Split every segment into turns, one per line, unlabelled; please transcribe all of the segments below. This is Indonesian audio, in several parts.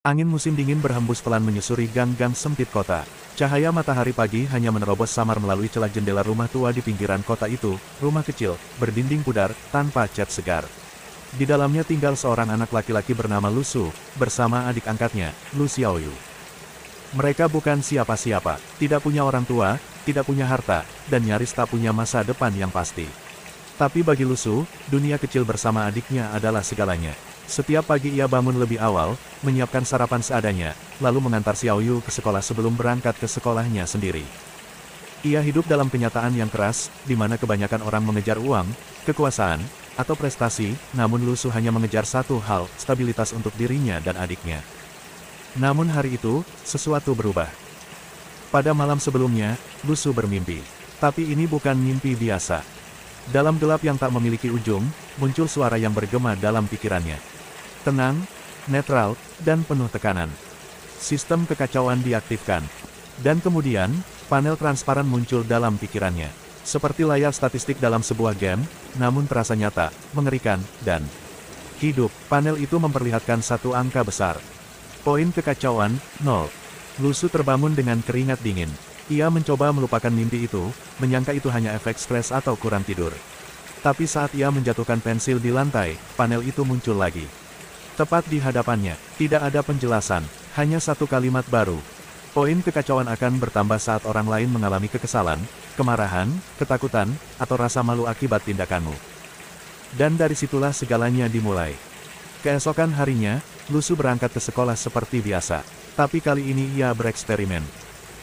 Angin musim dingin berhembus pelan menyusuri gang-gang sempit kota. Cahaya matahari pagi hanya menerobos samar melalui celah jendela rumah tua di pinggiran kota itu, rumah kecil, berdinding pudar, tanpa cat segar. Di dalamnya tinggal seorang anak laki-laki bernama Lu Su, bersama adik angkatnya, Lu Xiaoyu. Mereka bukan siapa-siapa, tidak punya orang tua, tidak punya harta, dan nyaris tak punya masa depan yang pasti. Tapi bagi Lu Su, dunia kecil bersama adiknya adalah segalanya. Setiap pagi ia bangun lebih awal, menyiapkan sarapan seadanya, lalu mengantar Xiaoyu ke sekolah sebelum berangkat ke sekolahnya sendiri. Ia hidup dalam kenyataan yang keras, di mana kebanyakan orang mengejar uang, kekuasaan, atau prestasi, namun Lu Su hanya mengejar satu hal, stabilitas untuk dirinya dan adiknya. Namun hari itu, sesuatu berubah. Pada malam sebelumnya, Lu Su bermimpi. Tapi ini bukan mimpi biasa. Dalam gelap yang tak memiliki ujung, muncul suara yang bergema dalam pikirannya. Tenang, netral, dan penuh tekanan. Sistem kekacauan diaktifkan. Dan kemudian, panel transparan muncul dalam pikirannya. Seperti layar statistik dalam sebuah game, namun terasa nyata, mengerikan, dan hidup. Panel itu memperlihatkan satu angka besar. Poin kekacauan, 0. Lu Su terbangun dengan keringat dingin. Ia mencoba melupakan mimpi itu, menyangka itu hanya efek stres atau kurang tidur. Tapi saat ia menjatuhkan pensil di lantai, panel itu muncul lagi. Tepat di hadapannya, tidak ada penjelasan, hanya satu kalimat baru. Poin kekacauan akan bertambah saat orang lain mengalami kekesalan, kemarahan, ketakutan, atau rasa malu akibat tindakanmu. Dan dari situlah segalanya dimulai. Keesokan harinya, Lu Su berangkat ke sekolah seperti biasa. Tapi kali ini ia bereksperimen.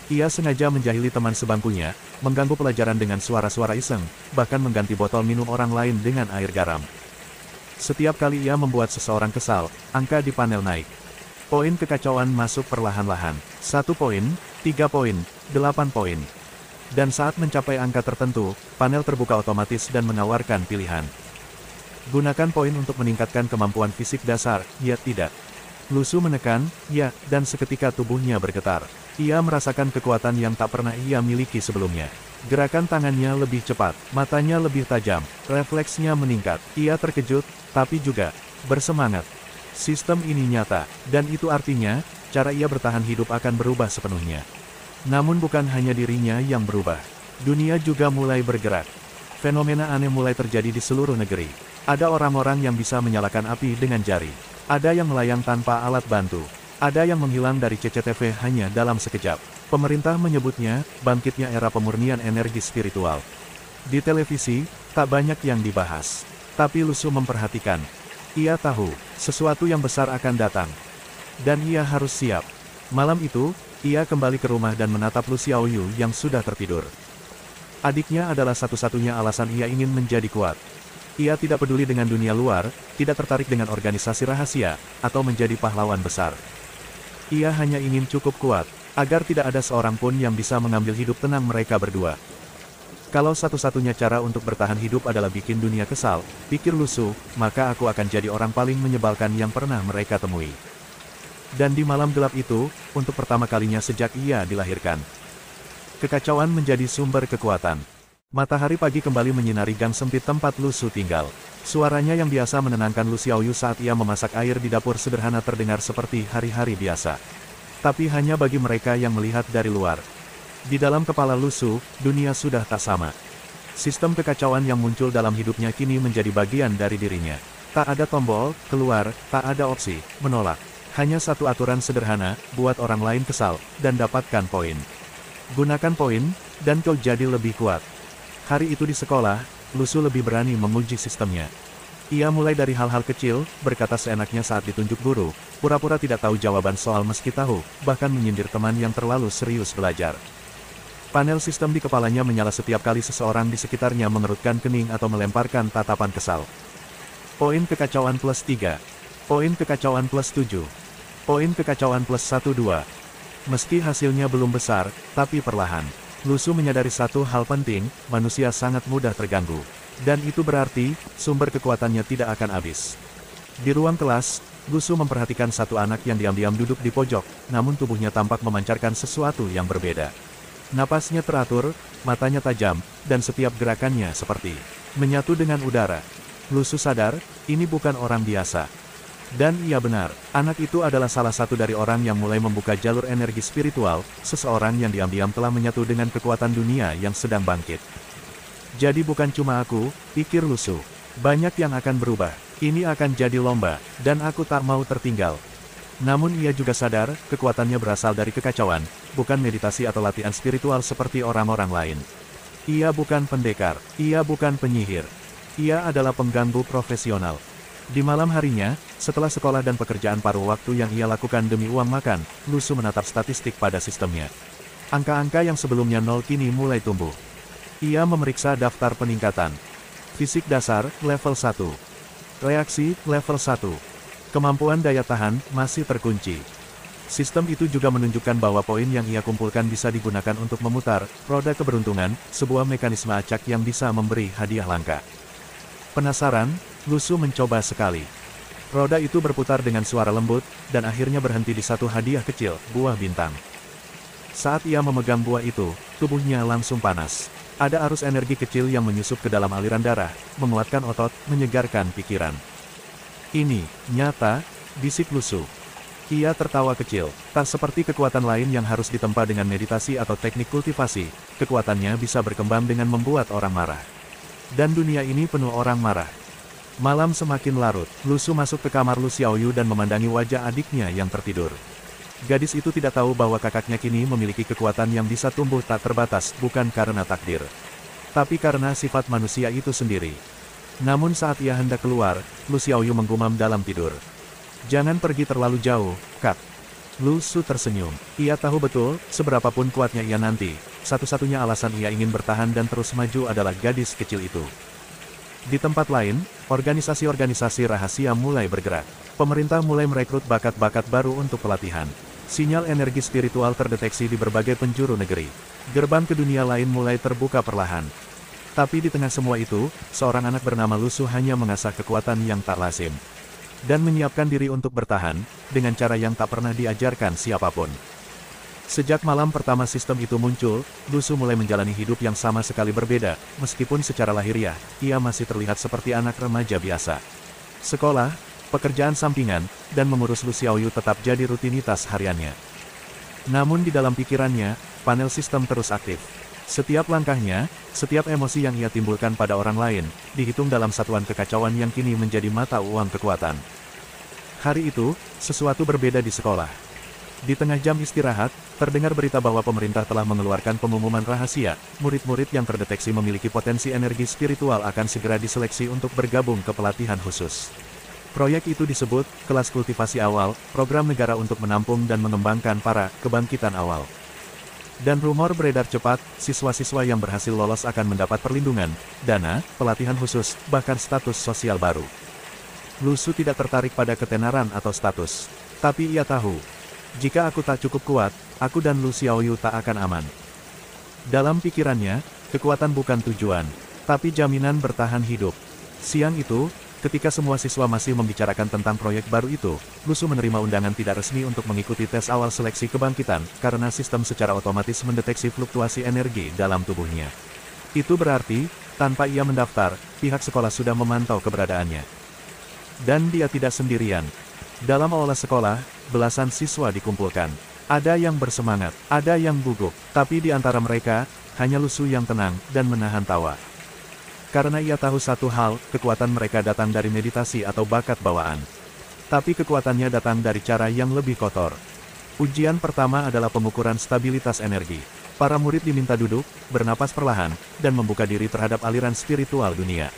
Ia sengaja menjahili teman sebangkunya, mengganggu pelajaran dengan suara-suara iseng, bahkan mengganti botol minum orang lain dengan air garam. Setiap kali ia membuat seseorang kesal, angka di panel naik. Poin kekacauan masuk perlahan-lahan. 1 poin, 3 poin, 8 poin. Dan saat mencapai angka tertentu, panel terbuka otomatis dan menawarkan pilihan. Gunakan poin untuk meningkatkan kemampuan fisik dasar, ya tidak. Lu Su menekan, ya, dan seketika tubuhnya bergetar. Ia merasakan kekuatan yang tak pernah ia miliki sebelumnya. Gerakan tangannya lebih cepat, matanya lebih tajam, refleksnya meningkat. Ia terkejut, tapi juga bersemangat. Sistem ini nyata, dan itu artinya, cara ia bertahan hidup akan berubah sepenuhnya. Namun bukan hanya dirinya yang berubah. Dunia juga mulai bergerak. Fenomena aneh mulai terjadi di seluruh negeri. Ada orang-orang yang bisa menyalakan api dengan jari. Ada yang melayang tanpa alat bantu. Ada yang menghilang dari CCTV hanya dalam sekejap. Pemerintah menyebutnya, bangkitnya era pemurnian energi spiritual. Di televisi, tak banyak yang dibahas. Tapi Lu Su memperhatikan. Ia tahu, sesuatu yang besar akan datang. Dan ia harus siap. Malam itu, ia kembali ke rumah dan menatap Lu Xiaoyu yang sudah tertidur. Adiknya adalah satu-satunya alasan ia ingin menjadi kuat. Ia tidak peduli dengan dunia luar, tidak tertarik dengan organisasi rahasia, atau menjadi pahlawan besar. Ia hanya ingin cukup kuat, agar tidak ada seorang pun yang bisa mengambil hidup tenang mereka berdua. Kalau satu-satunya cara untuk bertahan hidup adalah bikin dunia kesal, pikir Lu Su, maka aku akan jadi orang paling menyebalkan yang pernah mereka temui. Dan di malam gelap itu, untuk pertama kalinya sejak ia dilahirkan, kekacauan menjadi sumber kekuatan. Matahari pagi kembali menyinari gang sempit tempat Lu Su tinggal. Suaranya yang biasa menenangkan Lu Xiaoyu saat ia memasak air di dapur sederhana terdengar seperti hari-hari biasa. Tapi hanya bagi mereka yang melihat dari luar. Di dalam kepala Lu Su, dunia sudah tak sama. Sistem kekacauan yang muncul dalam hidupnya kini menjadi bagian dari dirinya. Tak ada tombol, keluar, tak ada opsi, menolak. Hanya satu aturan sederhana, buat orang lain kesal, dan dapatkan poin. Gunakan poin, dan kau jadi lebih kuat. Hari itu di sekolah, Lu Su lebih berani menguji sistemnya. Ia mulai dari hal-hal kecil, berkata seenaknya saat ditunjuk guru, pura-pura tidak tahu jawaban soal meski tahu, bahkan menyindir teman yang terlalu serius belajar. Panel sistem di kepalanya menyala setiap kali seseorang di sekitarnya mengerutkan kening atau melemparkan tatapan kesal. Poin kekacauan plus 3. Poin kekacauan plus 7. Poin kekacauan plus 1-2. Meski hasilnya belum besar, tapi perlahan. Lu Su menyadari satu hal penting, manusia sangat mudah terganggu. Dan itu berarti, sumber kekuatannya tidak akan habis. Di ruang kelas, Lu Su memperhatikan satu anak yang diam-diam duduk di pojok, namun tubuhnya tampak memancarkan sesuatu yang berbeda. Napasnya teratur, matanya tajam, dan setiap gerakannya seperti menyatu dengan udara. Lu Su sadar, ini bukan orang biasa. Dan iya benar, anak itu adalah salah satu dari orang yang mulai membuka jalur energi spiritual, seseorang yang diam-diam telah menyatu dengan kekuatan dunia yang sedang bangkit. Jadi bukan cuma aku, pikir Lusu. Banyak yang akan berubah. Ini akan jadi lomba, dan aku tak mau tertinggal. Namun ia juga sadar, kekuatannya berasal dari kekacauan, bukan meditasi atau latihan spiritual seperti orang-orang lain. Ia bukan pendekar, ia bukan penyihir. Ia adalah pengganggu profesional. Di malam harinya, setelah sekolah dan pekerjaan paruh waktu yang ia lakukan demi uang makan, Lusu menatap statistik pada sistemnya. Angka-angka yang sebelumnya nol kini mulai tumbuh. Ia memeriksa daftar peningkatan. Fisik dasar, level 1. Reaksi, level 1. Kemampuan daya tahan, masih terkunci. Sistem itu juga menunjukkan bahwa poin yang ia kumpulkan bisa digunakan untuk memutar roda keberuntungan, sebuah mekanisme acak yang bisa memberi hadiah langka. Penasaran, Lusu mencoba sekali. Roda itu berputar dengan suara lembut, dan akhirnya berhenti di satu hadiah kecil, buah bintang. Saat ia memegang buah itu, tubuhnya langsung panas. Ada arus energi kecil yang menyusup ke dalam aliran darah, menguatkan otot, menyegarkan pikiran. Ini, nyata, bisik Lusu. Ia tertawa kecil, tak seperti kekuatan lain yang harus ditempa dengan meditasi atau teknik kultivasi, kekuatannya bisa berkembang dengan membuat orang marah. Dan dunia ini penuh orang marah. Malam semakin larut, Lusu masuk ke kamar Lu Xiaoyu dan memandangi wajah adiknya yang tertidur. Gadis itu tidak tahu bahwa kakaknya kini memiliki kekuatan yang bisa tumbuh tak terbatas, bukan karena takdir, tapi karena sifat manusia itu sendiri. Namun saat ia hendak keluar, Lu Xiaoyu menggumam dalam tidur. Jangan pergi terlalu jauh, Kak. Lusu tersenyum. Ia tahu betul, seberapapun kuatnya ia nanti, satu-satunya alasan ia ingin bertahan dan terus maju adalah gadis kecil itu. Di tempat lain, organisasi-organisasi rahasia mulai bergerak. Pemerintah mulai merekrut bakat-bakat baru untuk pelatihan. Sinyal energi spiritual terdeteksi di berbagai penjuru negeri. Gerbang ke dunia lain mulai terbuka perlahan. Tapi di tengah semua itu, seorang anak bernama Lusu hanya mengasah kekuatan yang tak lazim. Dan menyiapkan diri untuk bertahan, dengan cara yang tak pernah diajarkan siapapun. Sejak malam pertama sistem itu muncul, Lusu mulai menjalani hidup yang sama sekali berbeda, meskipun secara lahiriah, ia masih terlihat seperti anak remaja biasa. Sekolah, pekerjaan sampingan, dan mengurus Lu Xiaoyu tetap jadi rutinitas hariannya. Namun di dalam pikirannya, panel sistem terus aktif. Setiap langkahnya, setiap emosi yang ia timbulkan pada orang lain, dihitung dalam satuan kekacauan yang kini menjadi mata uang kekuatan. Hari itu, sesuatu berbeda di sekolah. Di tengah jam istirahat, terdengar berita bahwa pemerintah telah mengeluarkan pengumuman rahasia, murid-murid yang terdeteksi memiliki potensi energi spiritual akan segera diseleksi untuk bergabung ke pelatihan khusus. Proyek itu disebut, Kelas Kultivasi Awal, program negara untuk menampung dan mengembangkan para kebangkitan awal. Dan rumor beredar cepat, siswa-siswa yang berhasil lolos akan mendapat perlindungan, dana, pelatihan khusus, bahkan status sosial baru. Lusu tidak tertarik pada ketenaran atau status. Tapi ia tahu, jika aku tak cukup kuat, aku dan Lu Xiaoyu tak akan aman. Dalam pikirannya, kekuatan bukan tujuan, tapi jaminan bertahan hidup. Siang itu, ketika semua siswa masih membicarakan tentang proyek baru itu, Lusu menerima undangan tidak resmi untuk mengikuti tes awal seleksi kebangkitan, karena sistem secara otomatis mendeteksi fluktuasi energi dalam tubuhnya. Itu berarti, tanpa ia mendaftar, pihak sekolah sudah memantau keberadaannya. Dan dia tidak sendirian. Dalam aula sekolah, belasan siswa dikumpulkan. Ada yang bersemangat, ada yang gugup, tapi di antara mereka, hanya Lusu yang tenang dan menahan tawa. Karena ia tahu satu hal, kekuatan mereka datang dari meditasi atau bakat bawaan. Tapi kekuatannya datang dari cara yang lebih kotor. Ujian pertama adalah pengukuran stabilitas energi. Para murid diminta duduk, bernapas perlahan, dan membuka diri terhadap aliran spiritual dunia.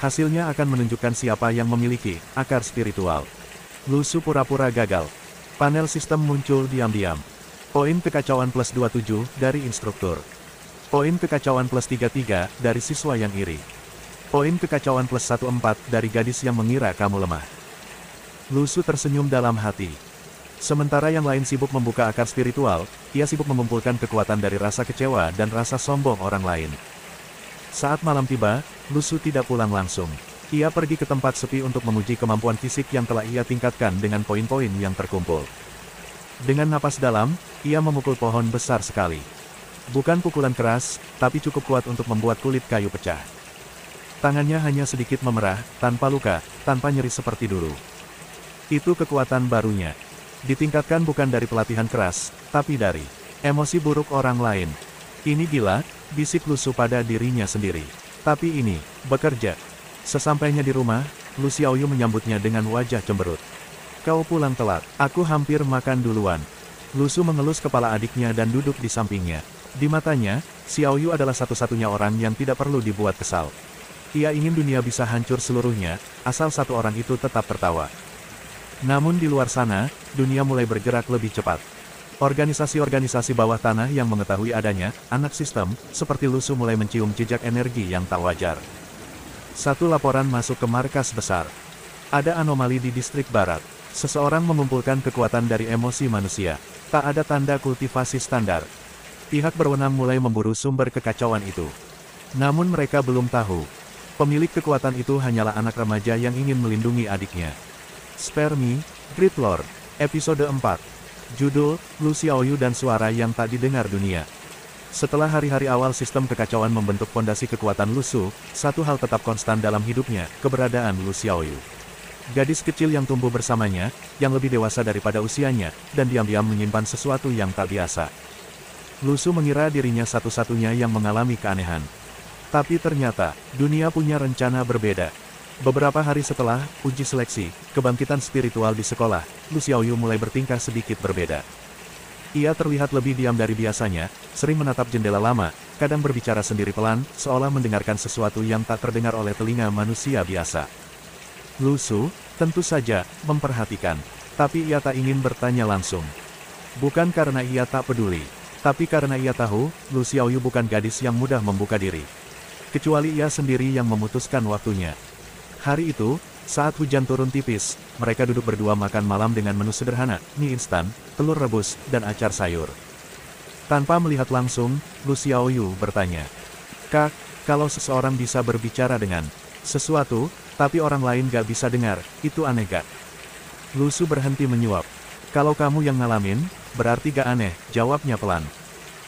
Hasilnya akan menunjukkan siapa yang memiliki akar spiritual. Lusu pura-pura gagal. Panel sistem muncul diam-diam. Poin kekacauan plus 27 dari instruktur. Poin kekacauan plus 33 dari siswa yang iri. Poin kekacauan plus 14 dari gadis yang mengira kamu lemah. Lusu tersenyum dalam hati. Sementara yang lain sibuk membuka akar spiritual, ia sibuk mengumpulkan kekuatan dari rasa kecewa dan rasa sombong orang lain. Saat malam tiba, Lusu tidak pulang langsung. Ia pergi ke tempat sepi untuk menguji kemampuan fisik yang telah ia tingkatkan dengan poin-poin yang terkumpul. Dengan napas dalam, ia memukul pohon besar sekali. Bukan pukulan keras, tapi cukup kuat untuk membuat kulit kayu pecah. Tangannya hanya sedikit memerah, tanpa luka, tanpa nyeri seperti dulu. Itu kekuatan barunya. Ditingkatkan bukan dari pelatihan keras, tapi dari emosi buruk orang lain. Ini gila, bisik Lu Su pada dirinya sendiri. Tapi ini, bekerja. Sesampainya di rumah, Lu Xiaoyu menyambutnya dengan wajah cemberut. Kau pulang telat, aku hampir makan duluan. Lu Su mengelus kepala adiknya dan duduk di sampingnya. Di matanya, Xiaoyu adalah satu-satunya orang yang tidak perlu dibuat kesal. Ia ingin dunia bisa hancur seluruhnya, asal satu orang itu tetap tertawa. Namun di luar sana, dunia mulai bergerak lebih cepat. Organisasi-organisasi bawah tanah yang mengetahui adanya anak sistem, seperti Lu Su mulai mencium jejak energi yang tak wajar. Satu laporan masuk ke markas besar. Ada anomali di distrik barat. Seseorang mengumpulkan kekuatan dari emosi manusia. Tak ada tanda kultivasi standar. Pihak berwenang mulai memburu sumber kekacauan itu. Namun mereka belum tahu. Pemilik kekuatan itu hanyalah anak remaja yang ingin melindungi adiknya. Spare Me, Great Lord, Episode 4. Judul, Lu Xiaoyu dan Suara yang Tak Didengar Dunia. Setelah hari-hari awal sistem kekacauan membentuk fondasi kekuatan Lu Su, satu hal tetap konstan dalam hidupnya, keberadaan Lu Xiaoyu. Gadis kecil yang tumbuh bersamanya, yang lebih dewasa daripada usianya, dan diam-diam menyimpan sesuatu yang tak biasa. Lu Su mengira dirinya satu-satunya yang mengalami keanehan. Tapi ternyata, dunia punya rencana berbeda. Beberapa hari setelah uji seleksi, kebangkitan spiritual di sekolah, Lu Xiaoyu mulai bertingkah sedikit berbeda. Ia terlihat lebih diam dari biasanya, sering menatap jendela lama, kadang berbicara sendiri pelan, seolah mendengarkan sesuatu yang tak terdengar oleh telinga manusia biasa. Lu Su, tentu saja, memperhatikan. Tapi ia tak ingin bertanya langsung. Bukan karena ia tak peduli, tapi karena ia tahu, Lu Xiaoyu bukan gadis yang mudah membuka diri. Kecuali ia sendiri yang memutuskan waktunya. Hari itu, saat hujan turun tipis, mereka duduk berdua makan malam dengan menu sederhana, mie instan, telur rebus, dan acar sayur. Tanpa melihat langsung, Lu Xiaoyu bertanya, "Kak, kalau seseorang bisa berbicara dengan sesuatu, tapi orang lain gak bisa dengar, itu aneh gak?" Lu Su berhenti menyuap. "Kalau kamu yang ngalamin, berarti gak aneh," jawabnya pelan.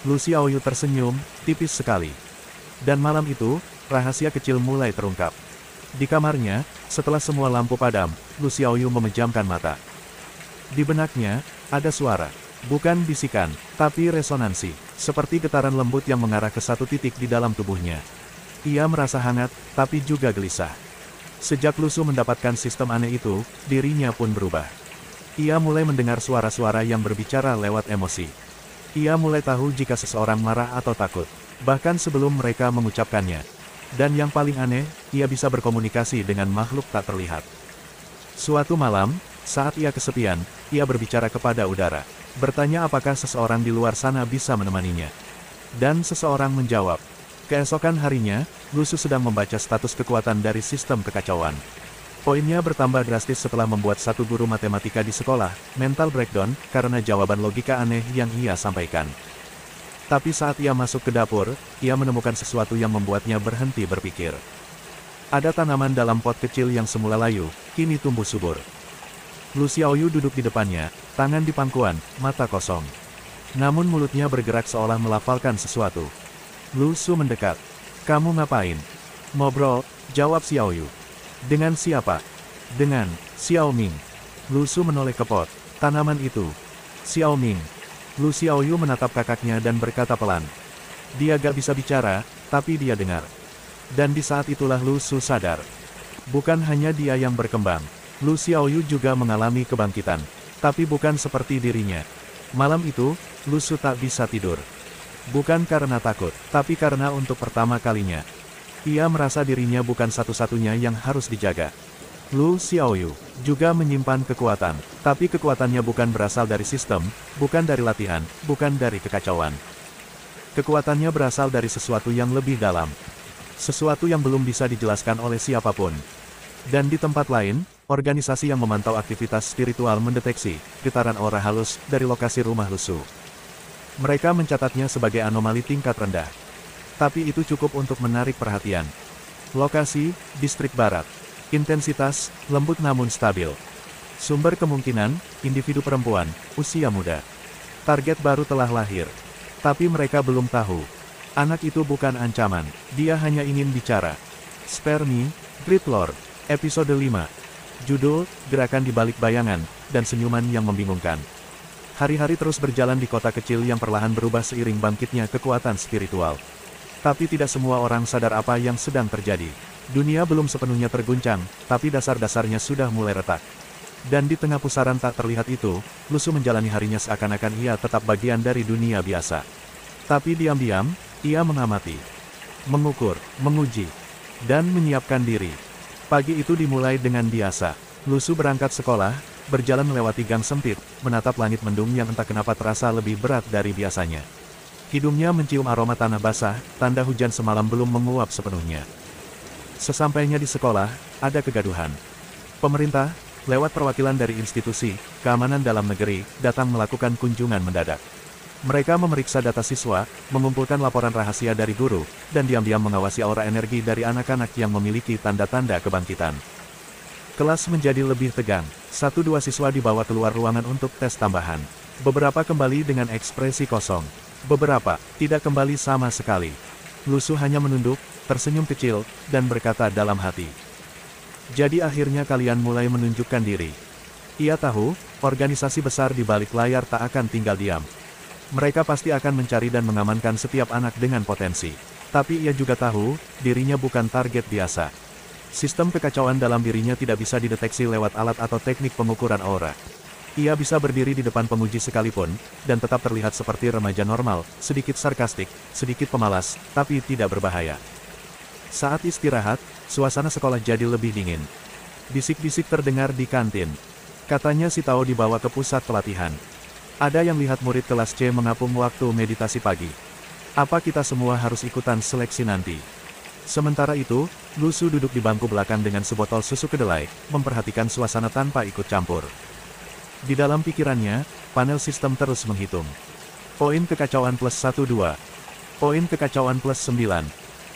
Lu Xiaoyu tersenyum, tipis sekali. Dan malam itu, rahasia kecil mulai terungkap. Di kamarnya, setelah semua lampu padam, Lu Xiaoyu memejamkan mata. Di benaknya, ada suara. Bukan bisikan, tapi resonansi. Seperti getaran lembut yang mengarah ke satu titik di dalam tubuhnya. Ia merasa hangat, tapi juga gelisah. Sejak Lu Su mendapatkan sistem aneh itu, dirinya pun berubah. Ia mulai mendengar suara-suara yang berbicara lewat emosi. Ia mulai tahu jika seseorang marah atau takut, bahkan sebelum mereka mengucapkannya. Dan yang paling aneh, ia bisa berkomunikasi dengan makhluk tak terlihat. Suatu malam, saat ia kesepian, ia berbicara kepada udara. Bertanya apakah seseorang di luar sana bisa menemaninya. Dan seseorang menjawab. Keesokan harinya, Lu Su sedang membaca status kekuatan dari sistem kekacauan. Poinnya bertambah drastis setelah membuat satu guru matematika di sekolah, mental breakdown, karena jawaban logika aneh yang ia sampaikan. Tapi saat ia masuk ke dapur, ia menemukan sesuatu yang membuatnya berhenti berpikir. Ada tanaman dalam pot kecil yang semula layu, kini tumbuh subur. Lu Xiaoyu duduk di depannya, tangan di pangkuan, mata kosong. Namun mulutnya bergerak seolah melafalkan sesuatu. Lu Su mendekat. "Kamu ngapain?" "Ngobrol," jawab Xiaoyu. "Dengan siapa?" "Dengan Xiao Ming." Lu Su menoleh ke pot. "Tanaman itu." "Xiao Ming." Lu Xiaoyu menatap kakaknya dan berkata pelan. Dia gak bisa bicara, tapi dia dengar. Dan di saat itulah Lu Su sadar. Bukan hanya dia yang berkembang. Lu Xiaoyu juga mengalami kebangkitan. Tapi bukan seperti dirinya. Malam itu, Lu Su tak bisa tidur. Bukan karena takut, tapi karena untuk pertama kalinya. Ia merasa dirinya bukan satu-satunya yang harus dijaga. Lu Xiaoyu juga menyimpan kekuatan, tapi kekuatannya bukan berasal dari sistem, bukan dari latihan, bukan dari kekacauan. Kekuatannya berasal dari sesuatu yang lebih dalam. Sesuatu yang belum bisa dijelaskan oleh siapapun. Dan di tempat lain, organisasi yang memantau aktivitas spiritual mendeteksi getaran aura halus dari lokasi rumah Lu Su. Mereka mencatatnya sebagai anomali tingkat rendah. Tapi itu cukup untuk menarik perhatian. Lokasi, distrik barat. Intensitas, lembut namun stabil. Sumber kemungkinan, individu perempuan, usia muda. Target baru telah lahir. Tapi mereka belum tahu. Anak itu bukan ancaman, dia hanya ingin bicara. Spare Me, Great Lord, Episode 5. Judul, Gerakan di Balik Bayangan, dan Senyuman yang Membingungkan. Hari-hari terus berjalan di kota kecil yang perlahan berubah seiring bangkitnya kekuatan spiritual. Tapi tidak semua orang sadar apa yang sedang terjadi. Dunia belum sepenuhnya terguncang, tapi dasar-dasarnya sudah mulai retak. Dan di tengah pusaran tak terlihat itu, Lusu menjalani harinya seakan-akan ia tetap bagian dari dunia biasa. Tapi diam-diam, ia mengamati, mengukur, menguji, dan menyiapkan diri. Pagi itu dimulai dengan biasa. Lusu berangkat sekolah, berjalan melewati gang sempit, menatap langit mendung yang entah kenapa terasa lebih berat dari biasanya. Hidungnya mencium aroma tanah basah, tanda hujan semalam belum menguap sepenuhnya. Sesampainya di sekolah, ada kegaduhan. Pemerintah, lewat perwakilan dari institusi keamanan dalam negeri, datang melakukan kunjungan mendadak. Mereka memeriksa data siswa, mengumpulkan laporan rahasia dari guru, dan diam-diam mengawasi aura energi dari anak-anak yang memiliki tanda-tanda kebangkitan. Kelas menjadi lebih tegang. 1-2 siswa dibawa keluar ruangan untuk tes tambahan. Beberapa kembali dengan ekspresi kosong. Beberapa tidak kembali sama sekali. Lusu hanya menunduk, tersenyum kecil, dan berkata dalam hati, "Jadi akhirnya kalian mulai menunjukkan diri." Ia tahu, organisasi besar di balik layar tak akan tinggal diam. Mereka pasti akan mencari dan mengamankan setiap anak dengan potensi. Tapi ia juga tahu, dirinya bukan target biasa. Sistem kekacauan dalam dirinya tidak bisa dideteksi lewat alat atau teknik pengukuran aura. Ia bisa berdiri di depan penguji sekalipun, dan tetap terlihat seperti remaja normal, sedikit sarkastik, sedikit pemalas, tapi tidak berbahaya. Saat istirahat, suasana sekolah jadi lebih dingin. Bisik-bisik terdengar di kantin. Katanya si Tao dibawa ke pusat pelatihan. Ada yang lihat murid kelas C mengapung waktu meditasi pagi. Apa kita semua harus ikutan seleksi nanti? Sementara itu, Lusu duduk di bangku belakang dengan sebotol susu kedelai, memperhatikan suasana tanpa ikut campur. Di dalam pikirannya, panel sistem terus menghitung. Poin kekacauan plus 12. Poin kekacauan plus 9.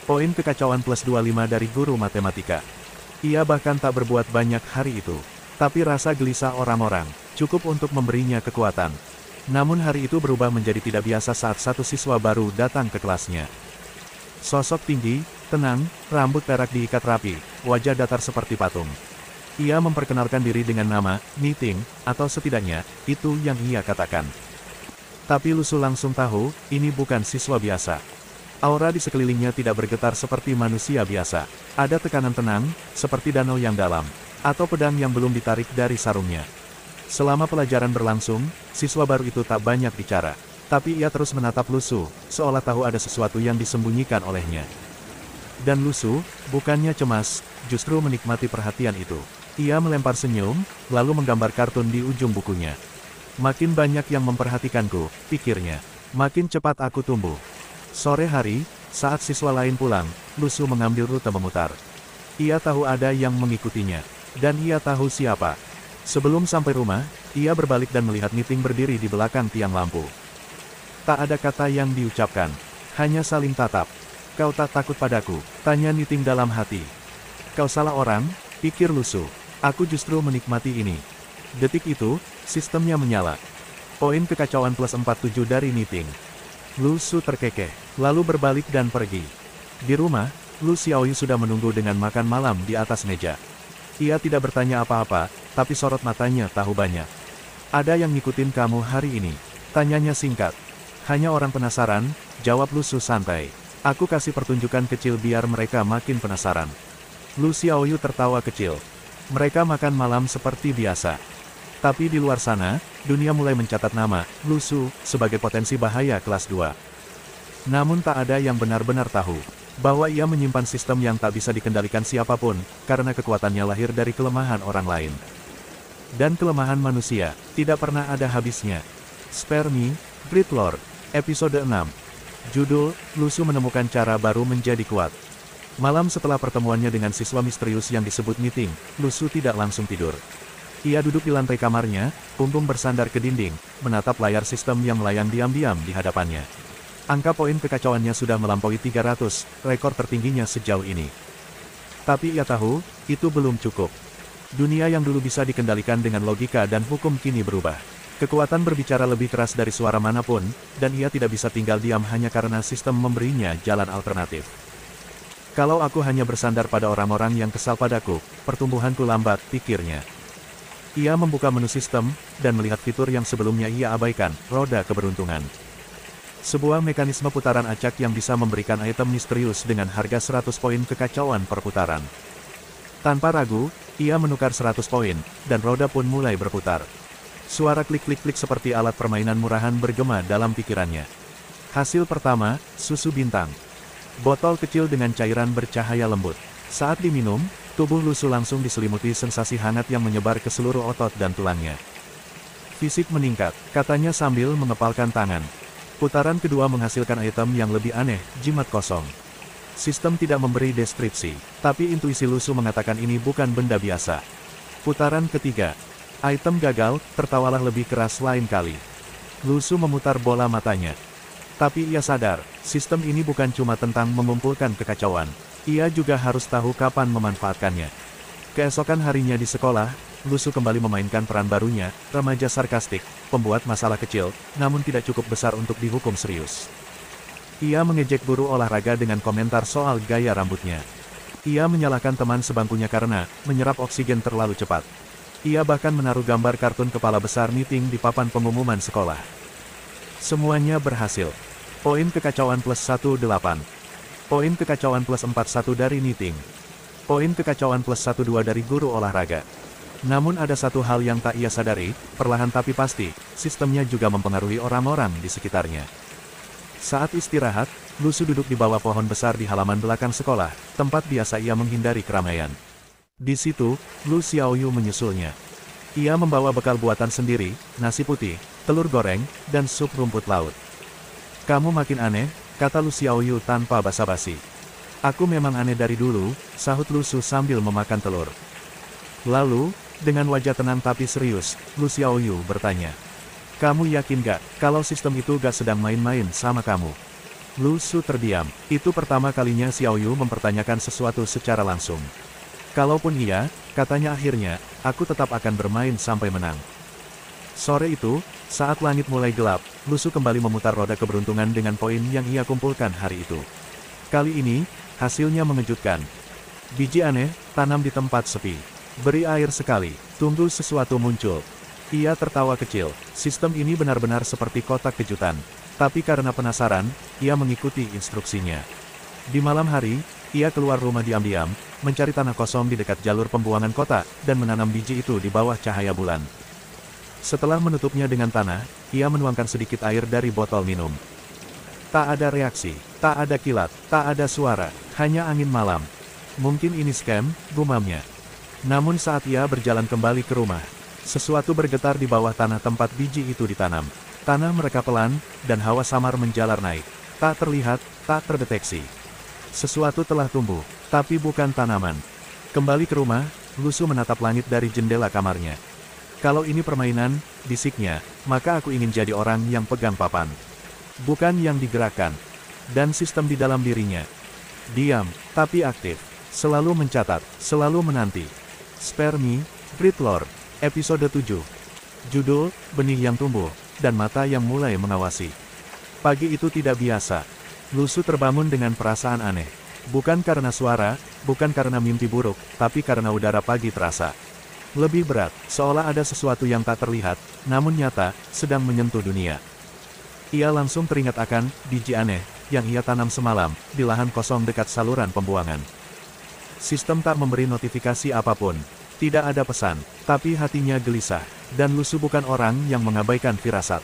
Poin kekacauan plus 25 dari guru matematika. Ia bahkan tak berbuat banyak hari itu. Tapi rasa gelisah orang-orang, cukup untuk memberinya kekuatan. Namun hari itu berubah menjadi tidak biasa saat satu siswa baru datang ke kelasnya. Sosok tinggi, tenang, rambut perak diikat rapi, wajah datar seperti patung. Ia memperkenalkan diri dengan nama, Niting, atau setidaknya, itu yang ia katakan. Tapi Lusu langsung tahu, ini bukan siswa biasa. Aura di sekelilingnya tidak bergetar seperti manusia biasa. Ada tekanan tenang, seperti danau yang dalam, atau pedang yang belum ditarik dari sarungnya. Selama pelajaran berlangsung, siswa baru itu tak banyak bicara. Tapi ia terus menatap Lusu, seolah tahu ada sesuatu yang disembunyikan olehnya. Dan Lusu, bukannya cemas, justru menikmati perhatian itu. Ia melempar senyum, lalu menggambar kartun di ujung bukunya. Makin banyak yang memperhatikanku, pikirnya. Makin cepat aku tumbuh. Sore hari, saat siswa lain pulang, Lusu mengambil rute memutar. Ia tahu ada yang mengikutinya. Dan ia tahu siapa. Sebelum sampai rumah, ia berbalik dan melihat Niting berdiri di belakang tiang lampu. Tak ada kata yang diucapkan. Hanya saling tatap. "Kau tak takut padaku?" tanya Niting dalam hati. "Kau salah orang," pikir Lusu. "Aku justru menikmati ini." Detik itu, sistemnya menyala. Poin kekacauan plus 47 dari Niting. Lusu terkekeh, lalu berbalik dan pergi. Di rumah, Lu Xiaoyu sudah menunggu dengan makan malam di atas meja. Ia tidak bertanya apa-apa, tapi sorot matanya tahu banyak. "Ada yang ngikutin kamu hari ini?" tanyanya singkat. "Hanya orang penasaran," jawab Lusu santai. "Aku kasih pertunjukan kecil biar mereka makin penasaran." Lu Xiaoyu tertawa kecil. Mereka makan malam seperti biasa. Tapi di luar sana, dunia mulai mencatat nama Lusu sebagai potensi bahaya kelas 2. Namun tak ada yang benar-benar tahu bahwa ia menyimpan sistem yang tak bisa dikendalikan siapapun, karena kekuatannya lahir dari kelemahan orang lain. Dan kelemahan manusia, tidak pernah ada habisnya. Spare Me, Great Lord, Episode 6. Judul, Lusu menemukan cara baru menjadi kuat. Malam setelah pertemuannya dengan siswa misterius yang disebut Niting, Lusu tidak langsung tidur. Ia duduk di lantai kamarnya, punggung bersandar ke dinding, menatap layar sistem yang melayang diam-diam di hadapannya. Angka poin kekacauannya sudah melampaui 300, rekor tertingginya sejauh ini. Tapi ia tahu, itu belum cukup. Dunia yang dulu bisa dikendalikan dengan logika dan hukum kini berubah. Kekuatan berbicara lebih keras dari suara manapun, dan ia tidak bisa tinggal diam hanya karena sistem memberinya jalan alternatif. Kalau aku hanya bersandar pada orang-orang yang kesal padaku, pertumbuhanku lambat, pikirnya. Ia membuka menu sistem, dan melihat fitur yang sebelumnya ia abaikan, roda keberuntungan. Sebuah mekanisme putaran acak yang bisa memberikan item misterius dengan harga 100 poin kekacauan per putaran. Tanpa ragu, ia menukar 100 poin, dan roda pun mulai berputar. Suara klik-klik-klik seperti alat permainan murahan bergema dalam pikirannya. Hasil pertama, susu bintang. Botol kecil dengan cairan bercahaya lembut. Saat diminum, tubuh Lusu langsung diselimuti sensasi hangat yang menyebar ke seluruh otot dan tulangnya. Fisik meningkat, katanya sambil mengepalkan tangan. Putaran kedua menghasilkan item yang lebih aneh, jimat kosong. Sistem tidak memberi deskripsi, tapi intuisi Lusu mengatakan ini bukan benda biasa. Putaran ketiga. Item gagal, tertawalah lebih keras lain kali. Lusu memutar bola matanya. Tapi ia sadar, sistem ini bukan cuma tentang mengumpulkan kekacauan. Ia juga harus tahu kapan memanfaatkannya. Keesokan harinya di sekolah, Lusu kembali memainkan peran barunya, remaja sarkastik, pembuat masalah kecil, namun tidak cukup besar untuk dihukum serius. Ia mengejek guru olahraga dengan komentar soal gaya rambutnya. Ia menyalahkan teman sebangkunya karena menyerap oksigen terlalu cepat. Ia bahkan menaruh gambar kartun kepala besar meeting di papan pengumuman sekolah. Semuanya berhasil. Poin kekacauan plus 18. Poin kekacauan plus 41 dari meeting. Poin kekacauan plus 12 dari guru olahraga. Namun ada satu hal yang tak ia sadari, perlahan tapi pasti, sistemnya juga mempengaruhi orang-orang di sekitarnya. Saat istirahat, Lusu duduk di bawah pohon besar di halaman belakang sekolah, tempat biasa ia menghindari keramaian. Di situ, Lu Xiaoyu menyusulnya. Ia membawa bekal buatan sendiri, nasi putih, telur goreng, dan sup rumput laut. Kamu makin aneh, kata Lu Xiaoyu tanpa basa-basi. Aku memang aneh dari dulu, sahut Lusu sambil memakan telur. Lalu, dengan wajah tenang tapi serius, Lu Xiaoyu bertanya. Kamu yakin gak, kalau sistem itu gak sedang main-main sama kamu? Lusu terdiam, itu pertama kalinya Xiaoyu mempertanyakan sesuatu secara langsung. Kalaupun iya, katanya akhirnya, aku tetap akan bermain sampai menang. Sore itu, saat langit mulai gelap, Lusu kembali memutar roda keberuntungan dengan poin yang ia kumpulkan hari itu. Kali ini, hasilnya mengejutkan. Biji aneh, tanam di tempat sepi. Beri air sekali, tunggu sesuatu muncul. Ia tertawa kecil, sistem ini benar-benar seperti kotak kejutan. Tapi karena penasaran, ia mengikuti instruksinya. Di malam hari, ia keluar rumah diam-diam, mencari tanah kosong di dekat jalur pembuangan kota, dan menanam biji itu di bawah cahaya bulan. Setelah menutupnya dengan tanah, ia menuangkan sedikit air dari botol minum. Tak ada reaksi, tak ada kilat, tak ada suara, hanya angin malam. Mungkin ini scam, gumamnya. Namun saat ia berjalan kembali ke rumah, sesuatu bergetar di bawah tanah tempat biji itu ditanam. Tanah mereka pelan, dan hawa samar menjalar naik. Tak terlihat, tak terdeteksi. Sesuatu telah tumbuh, tapi bukan tanaman. Kembali ke rumah, Lusu menatap langit dari jendela kamarnya. Kalau ini permainan, bisiknya, maka aku ingin jadi orang yang pegang papan. Bukan yang digerakkan. Dan sistem di dalam dirinya. Diam, tapi aktif. Selalu mencatat, selalu menanti. Spare Me, Great Lord, episode 7. Judul, Benih yang Tumbuh, dan Mata yang Mulai Mengawasi. Pagi itu tidak biasa. Lusu terbangun dengan perasaan aneh. Bukan karena suara, bukan karena mimpi buruk, tapi karena udara pagi terasa lebih berat, seolah ada sesuatu yang tak terlihat, namun nyata, sedang menyentuh dunia. Ia langsung teringat akan biji aneh yang ia tanam semalam di lahan kosong dekat saluran pembuangan. Sistem tak memberi notifikasi apapun, tidak ada pesan, tapi hatinya gelisah, dan Lusu bukan orang yang mengabaikan firasat.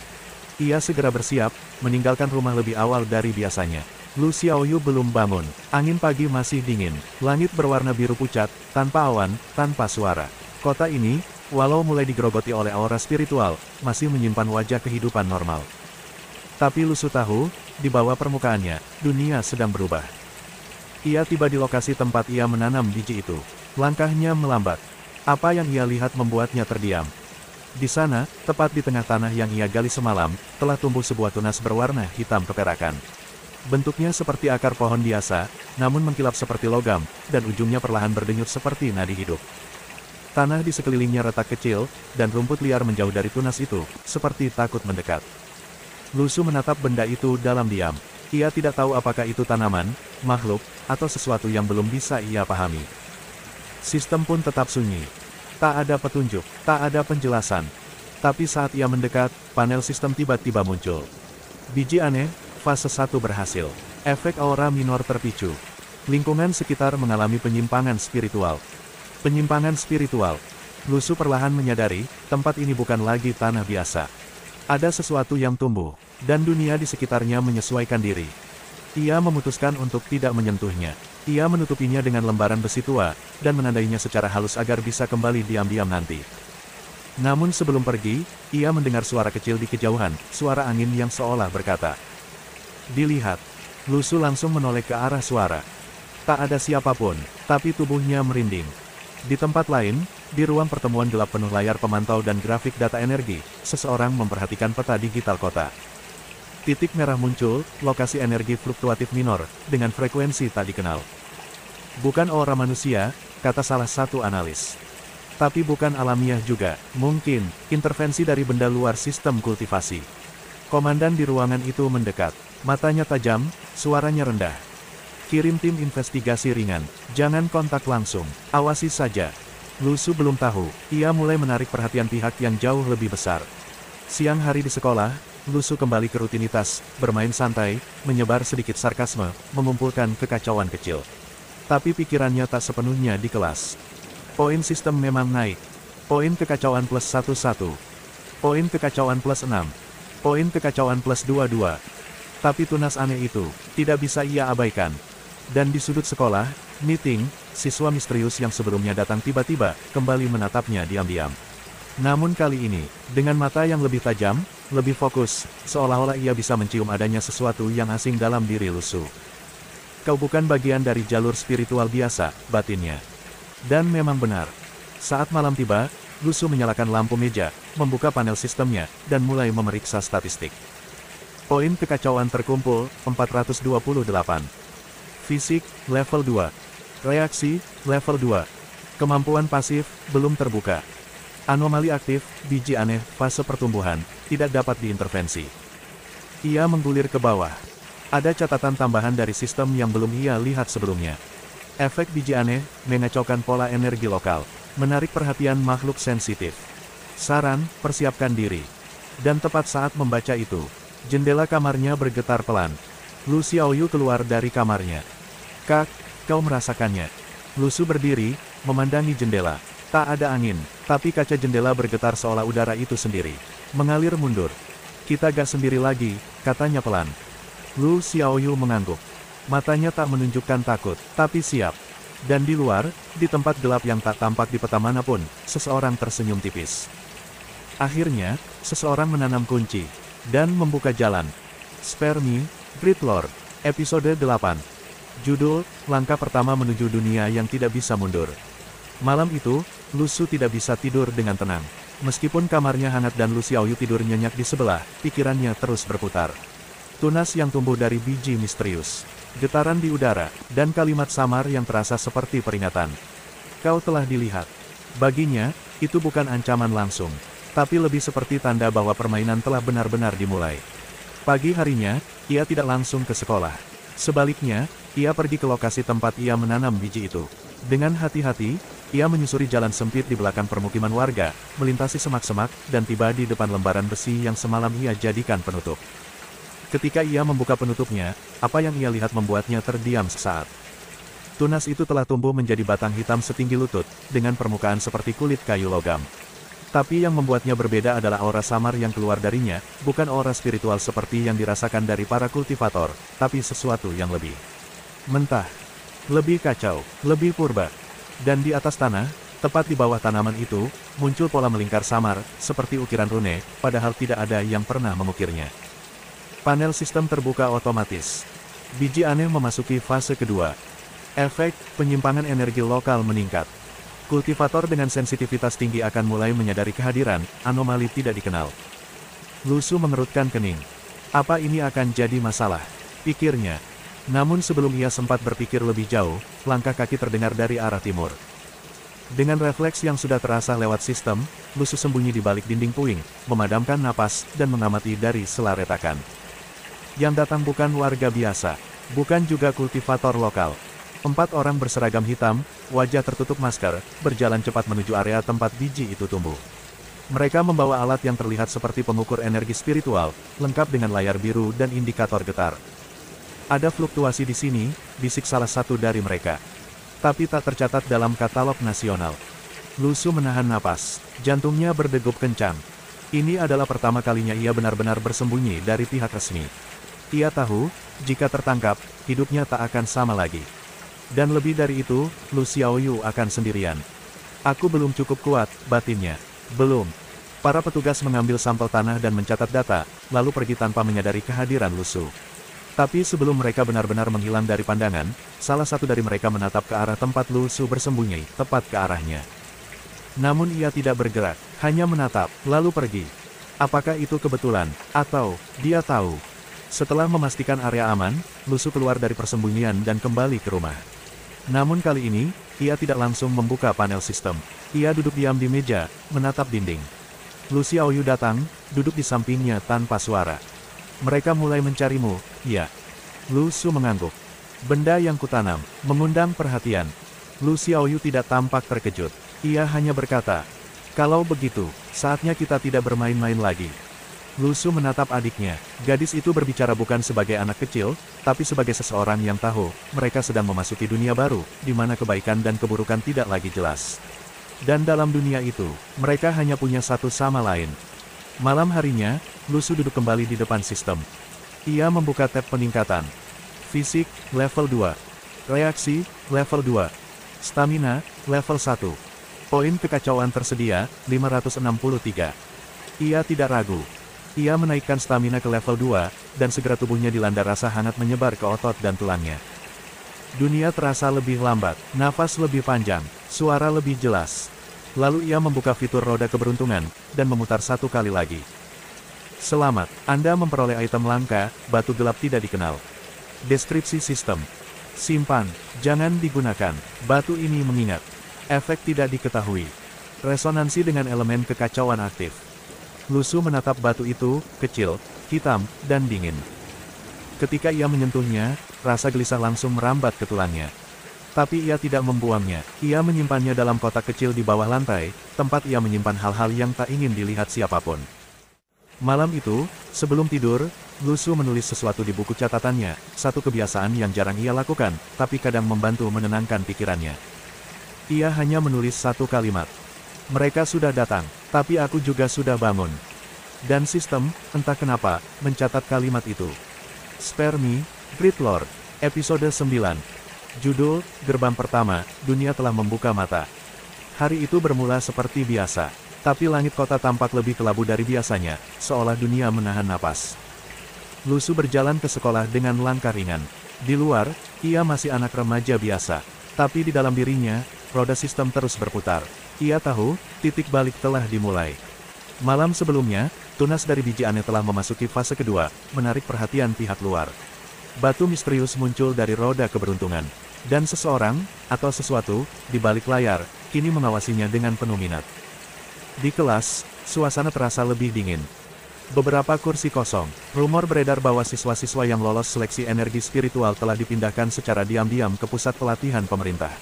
Ia segera bersiap, meninggalkan rumah lebih awal dari biasanya. Lu Xiaoyu belum bangun, angin pagi masih dingin, langit berwarna biru pucat, tanpa awan, tanpa suara. Kota ini, walau mulai digerogoti oleh aura spiritual, masih menyimpan wajah kehidupan normal. Tapi Lusu tahu, di bawah permukaannya, dunia sedang berubah. Ia tiba di lokasi tempat ia menanam biji itu. Langkahnya melambat. Apa yang ia lihat membuatnya terdiam. Di sana, tepat di tengah tanah yang ia gali semalam, telah tumbuh sebuah tunas berwarna hitam keperakan. Bentuknya seperti akar pohon biasa, namun mengkilap seperti logam, dan ujungnya perlahan berdenyut seperti nadi hidup. Tanah di sekelilingnya retak kecil, dan rumput liar menjauh dari tunas itu, seperti takut mendekat. Lusu menatap benda itu dalam diam. Ia tidak tahu apakah itu tanaman, makhluk, atau sesuatu yang belum bisa ia pahami. Sistem pun tetap sunyi. Tak ada petunjuk, tak ada penjelasan. Tapi saat ia mendekat, panel sistem tiba-tiba muncul. Biji aneh, fase 1 berhasil. Efek aura minor terpicu. Lingkungan sekitar mengalami penyimpangan spiritual. Penyimpangan spiritual. Lusu perlahan menyadari, tempat ini bukan lagi tanah biasa. Ada sesuatu yang tumbuh, dan dunia di sekitarnya menyesuaikan diri. Ia memutuskan untuk tidak menyentuhnya. Ia menutupinya dengan lembaran besi tua, dan menandainya secara halus agar bisa kembali diam-diam nanti. Namun sebelum pergi, ia mendengar suara kecil di kejauhan, suara angin yang seolah berkata. Dilihat, Lusu langsung menoleh ke arah suara. Tak ada siapapun, tapi tubuhnya merinding. Di tempat lain, di ruang pertemuan gelap penuh layar pemantau dan grafik data energi, seseorang memperhatikan peta digital kota. Titik merah muncul, lokasi energi fluktuatif minor, dengan frekuensi tak dikenal. Bukan aura manusia, kata salah satu analis. Tapi bukan alamiah juga, mungkin, intervensi dari benda luar sistem kultivasi. Komandan di ruangan itu mendekat, matanya tajam, suaranya rendah. Kirim tim investigasi ringan, jangan kontak langsung, awasi saja. Lusu belum tahu, ia mulai menarik perhatian pihak yang jauh lebih besar. Siang hari di sekolah, Lusu kembali ke rutinitas, bermain santai, menyebar sedikit sarkasme, mengumpulkan kekacauan kecil. Tapi pikirannya tak sepenuhnya di kelas. Poin sistem memang naik. Poin kekacauan plus 11. Poin kekacauan plus 6. Poin kekacauan plus 22. Tapi tunas aneh itu, tidak bisa ia abaikan. Dan di sudut sekolah, meeting, siswa misterius yang sebelumnya datang tiba-tiba, kembali menatapnya diam-diam. Namun kali ini, dengan mata yang lebih tajam, lebih fokus, seolah-olah ia bisa mencium adanya sesuatu yang asing dalam diri Lusu. Kau bukan bagian dari jalur spiritual biasa, batinnya. Dan memang benar. Saat malam tiba, Lusu menyalakan lampu meja, membuka panel sistemnya, dan mulai memeriksa statistik. Poin kekacauan terkumpul, 428. Fisik, level 2. Reaksi, level 2. Kemampuan pasif, belum terbuka. Anomali aktif, biji aneh, fase pertumbuhan, tidak dapat diintervensi. Ia menggulir ke bawah. Ada catatan tambahan dari sistem yang belum ia lihat sebelumnya. Efek biji aneh, mengacaukan pola energi lokal, menarik perhatian makhluk sensitif. Saran, persiapkan diri. Dan tepat saat membaca itu, jendela kamarnya bergetar pelan. Lu Xiaoyu keluar dari kamarnya. Kak, kau merasakannya. Lusu berdiri, memandangi jendela. Tak ada angin, tapi kaca jendela bergetar seolah udara itu sendiri. Mengalir mundur. Kita gak sendiri lagi, katanya pelan. Lu Xiaoyu mengangguk. Matanya tak menunjukkan takut, tapi siap. Dan di luar, di tempat gelap yang tak tampak di peta manapun, seseorang tersenyum tipis. Akhirnya, seseorang menanam kunci, dan membuka jalan. Spare Me, Great Lord, Episode 8. Judul, Langkah Pertama Menuju Dunia yang Tidak Bisa Mundur. Malam itu, Lusu tidak bisa tidur dengan tenang. Meskipun kamarnya hangat dan Lu Xiaoyu tidur nyenyak di sebelah, pikirannya terus berputar. Tunas yang tumbuh dari biji misterius. Getaran di udara, dan kalimat samar yang terasa seperti peringatan. Kau telah dilihat. Baginya, itu bukan ancaman langsung. Tapi lebih seperti tanda bahwa permainan telah benar-benar dimulai. Pagi harinya, ia tidak langsung ke sekolah. Sebaliknya, ia pergi ke lokasi tempat ia menanam biji itu. Dengan hati-hati, ia menyusuri jalan sempit di belakang permukiman warga, melintasi semak-semak, dan tiba di depan lembaran besi yang semalam ia jadikan penutup. Ketika ia membuka penutupnya, apa yang ia lihat membuatnya terdiam sesaat. Tunas itu telah tumbuh menjadi batang hitam setinggi lutut, dengan permukaan seperti kulit kayu logam. Tapi yang membuatnya berbeda adalah aura samar yang keluar darinya, bukan aura spiritual seperti yang dirasakan dari para kultivator, tapi sesuatu yang lebih mentah, lebih kacau, lebih purba. Dan di atas tanah, tepat di bawah tanaman itu, muncul pola melingkar samar, seperti ukiran rune, padahal tidak ada yang pernah mengukirnya. Panel sistem terbuka otomatis. Biji aneh memasuki fase kedua. Efek penyimpangan energi lokal meningkat. Kultivator dengan sensitivitas tinggi akan mulai menyadari kehadiran anomali tidak dikenal. Lusu mengerutkan kening. Apa ini akan jadi masalah? Pikirnya. Namun sebelum ia sempat berpikir lebih jauh, langkah kaki terdengar dari arah timur. Dengan refleks yang sudah terasa lewat sistem, Lusu sembunyi di balik dinding puing, memadamkan napas, dan mengamati dari sela retakan. Yang datang bukan warga biasa. Bukan juga kultivator lokal. 4 orang berseragam hitam, wajah tertutup masker, berjalan cepat menuju area tempat biji itu tumbuh. Mereka membawa alat yang terlihat seperti pengukur energi spiritual, lengkap dengan layar biru dan indikator getar. Ada fluktuasi di sini, bisik salah satu dari mereka. Tapi tak tercatat dalam katalog nasional. Lu Su menahan napas, jantungnya berdegup kencang. Ini adalah pertama kalinya ia benar-benar bersembunyi dari pihak resmi. Ia tahu, jika tertangkap, hidupnya tak akan sama lagi. Dan lebih dari itu, Lu Xiaoyu akan sendirian. Aku belum cukup kuat, batinnya. Belum. Para petugas mengambil sampel tanah dan mencatat data, lalu pergi tanpa menyadari kehadiran Lu Su. Tapi sebelum mereka benar-benar menghilang dari pandangan, salah satu dari mereka menatap ke arah tempat Lu Su bersembunyi, tepat ke arahnya. Namun ia tidak bergerak, hanya menatap, lalu pergi. Apakah itu kebetulan, atau dia tahu? Setelah memastikan area aman, Lu Su keluar dari persembunyian dan kembali ke rumah. Namun kali ini, ia tidak langsung membuka panel sistem. Ia duduk diam di meja, menatap dinding. Lu Xiaoyu datang, duduk di sampingnya tanpa suara. Mereka mulai mencarimu, ya. Lu Su mengangguk. Benda yang kutanam, mengundang perhatian. Lu Xiaoyu tidak tampak terkejut. Ia hanya berkata, kalau begitu, saatnya kita tidak bermain-main lagi. Lu Su menatap adiknya. Gadis itu berbicara bukan sebagai anak kecil, tapi sebagai seseorang yang tahu, mereka sedang memasuki dunia baru, di mana kebaikan dan keburukan tidak lagi jelas. Dan dalam dunia itu, mereka hanya punya satu sama lain. Malam harinya, Lu Su duduk kembali di depan sistem. Ia membuka tab peningkatan. Fisik, level 2. Reaksi, level 2. Stamina, level 1. Poin kekacauan tersedia, 563. Ia tidak ragu. Ia menaikkan stamina ke level 2, dan segera tubuhnya dilanda rasa hangat menyebar ke otot dan tulangnya. Dunia terasa lebih lambat, nafas lebih panjang, suara lebih jelas. Lalu ia membuka fitur roda keberuntungan, dan memutar satu kali lagi. Selamat, Anda memperoleh item langka, batu gelap tidak dikenal. Deskripsi sistem. Simpan, jangan digunakan, batu ini mengingat. Efek tidak diketahui. Resonansi dengan elemen kekacauan aktif. Lu Su menatap batu itu, kecil, hitam, dan dingin. Ketika ia menyentuhnya, rasa gelisah langsung merambat ke tulangnya. Tapi ia tidak membuangnya, ia menyimpannya dalam kotak kecil di bawah lantai, tempat ia menyimpan hal-hal yang tak ingin dilihat siapapun. Malam itu, sebelum tidur, Lu Su menulis sesuatu di buku catatannya, satu kebiasaan yang jarang ia lakukan, tapi kadang membantu menenangkan pikirannya. Ia hanya menulis satu kalimat. Mereka sudah datang, tapi aku juga sudah bangun. Dan sistem, entah kenapa, mencatat kalimat itu. Spare Me, Great Lord, episode 9. Judul, Gerbang Pertama, Dunia Telah Membuka Mata. Hari itu bermula seperti biasa. Tapi langit kota tampak lebih kelabu dari biasanya, seolah dunia menahan napas. Lu Su berjalan ke sekolah dengan langkah ringan. Di luar, ia masih anak remaja biasa. Tapi di dalam dirinya, roda sistem terus berputar. Ia tahu, titik balik telah dimulai. Malam sebelumnya, tunas dari biji aneh telah memasuki fase kedua, menarik perhatian pihak luar. Batu misterius muncul dari roda keberuntungan. Dan seseorang, atau sesuatu, di balik layar, kini mengawasinya dengan penuh minat. Di kelas, suasana terasa lebih dingin. Beberapa kursi kosong. Rumor beredar bahwa siswa-siswa yang lolos seleksi energi spiritual telah dipindahkan secara diam-diam ke pusat pelatihan pemerintah.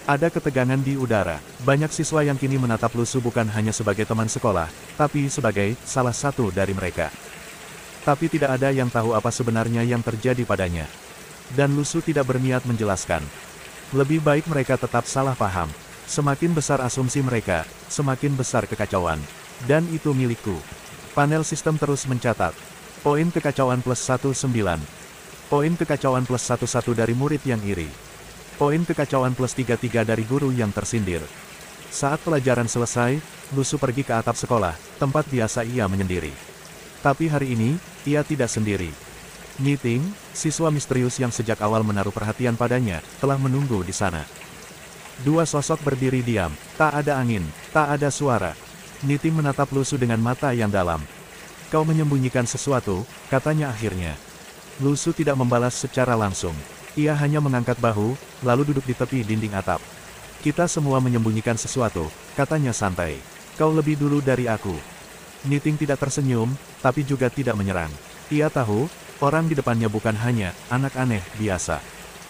Ada ketegangan di udara. Banyak siswa yang kini menatap Lu Su bukan hanya sebagai teman sekolah, tapi sebagai salah satu dari mereka. Tapi tidak ada yang tahu apa sebenarnya yang terjadi padanya. Dan Lu Su tidak berniat menjelaskan. Lebih baik mereka tetap salah paham. Semakin besar asumsi mereka, semakin besar kekacauan. Dan itu milikku. Panel sistem terus mencatat. Poin kekacauan plus 19. Poin kekacauan plus 11 dari murid yang iri. Poin kekacauan plus 33 dari guru yang tersindir. Saat pelajaran selesai, Lu Su pergi ke atap sekolah, tempat biasa ia menyendiri. Tapi hari ini, ia tidak sendiri. Meeting, siswa misterius yang sejak awal menaruh perhatian padanya, telah menunggu di sana. Dua sosok berdiri diam, tak ada angin, tak ada suara. Meeting menatap Lu Su dengan mata yang dalam. Kau menyembunyikan sesuatu, katanya akhirnya. Lu Su tidak membalas secara langsung. Ia hanya mengangkat bahu, lalu duduk di tepi dinding atap. Kita semua menyembunyikan sesuatu, katanya santai. Kau lebih dulu dari aku. Meeting tidak tersenyum, tapi juga tidak menyerang. Ia tahu, Orang di depannya bukan hanya anak aneh biasa.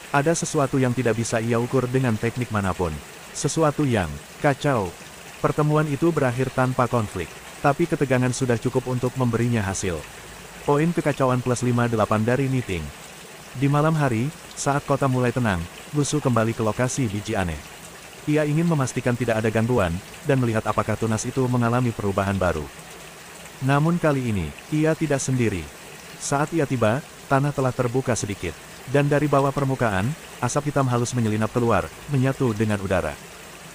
Ada sesuatu yang tidak bisa ia ukur dengan teknik manapun. Sesuatu yang kacau. Pertemuan itu berakhir tanpa konflik, tapi ketegangan sudah cukup untuk memberinya hasil. Poin kekacauan plus 58 dari Niting. Di malam hari, saat kota mulai tenang, Lusu kembali ke lokasi biji aneh. Ia ingin memastikan tidak ada gangguan, dan melihat apakah tunas itu mengalami perubahan baru. Namun kali ini, ia tidak sendiri. Saat ia tiba, tanah telah terbuka sedikit. Dan dari bawah permukaan, asap hitam halus menyelinap keluar, menyatu dengan udara.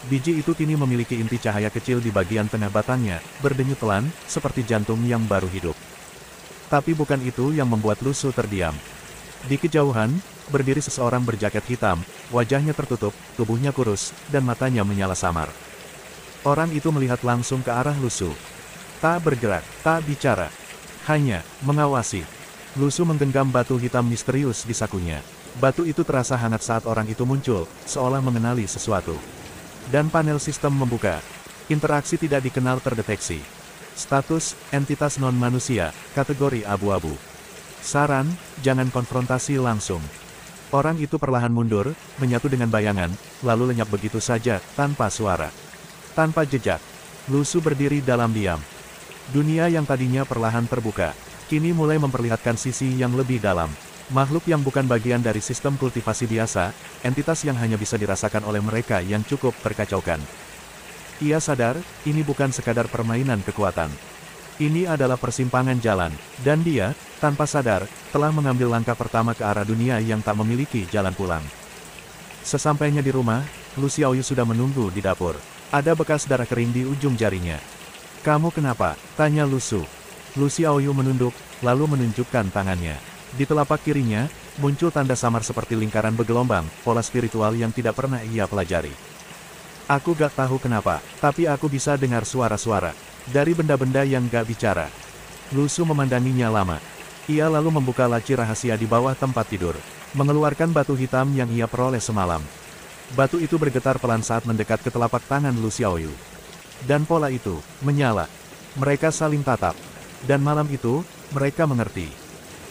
Biji itu kini memiliki inti cahaya kecil di bagian tengah batangnya, berdenyut pelan, seperti jantung yang baru hidup. Tapi bukan itu yang membuat Lusu terdiam. Di kejauhan, berdiri seseorang berjaket hitam, wajahnya tertutup, tubuhnya kurus, dan matanya menyala samar. Orang itu melihat langsung ke arah Lusu. Tak bergerak, tak bicara. Hanya mengawasi. Lusu menggenggam batu hitam misterius di sakunya. Batu itu terasa hangat saat orang itu muncul, seolah mengenali sesuatu. Dan panel sistem membuka. Interaksi tidak dikenal terdeteksi. Status, entitas non-manusia, kategori abu-abu. Saran, jangan konfrontasi langsung. Orang itu perlahan mundur, menyatu dengan bayangan, lalu lenyap begitu saja, tanpa suara. Tanpa jejak. Lusu berdiri dalam diam. Dunia yang tadinya perlahan terbuka, kini mulai memperlihatkan sisi yang lebih dalam. Makhluk yang bukan bagian dari sistem kultivasi biasa, entitas yang hanya bisa dirasakan oleh mereka yang cukup terkacaukan. Ia sadar, ini bukan sekadar permainan kekuatan. Ini adalah persimpangan jalan, dan dia, tanpa sadar, telah mengambil langkah pertama ke arah dunia yang tak memiliki jalan pulang. Sesampainya di rumah, Lu Xiaoyu sudah menunggu di dapur. Ada bekas darah kering di ujung jarinya. "Kamu kenapa?" tanya Lusu. Lu Xiaoyu menunduk, lalu menunjukkan tangannya. Di telapak kirinya, muncul tanda samar seperti lingkaran bergelombang, pola spiritual yang tidak pernah ia pelajari. "Aku gak tahu kenapa, tapi aku bisa dengar suara-suara dari benda-benda yang gak bicara." Lusu memandanginya lama. Ia lalu membuka laci rahasia di bawah tempat tidur, mengeluarkan batu hitam yang ia peroleh semalam. Batu itu bergetar pelan saat mendekat ke telapak tangan Lu Xiaoyu. Dan pola itu menyala. Mereka saling tatap. Dan malam itu, mereka mengerti.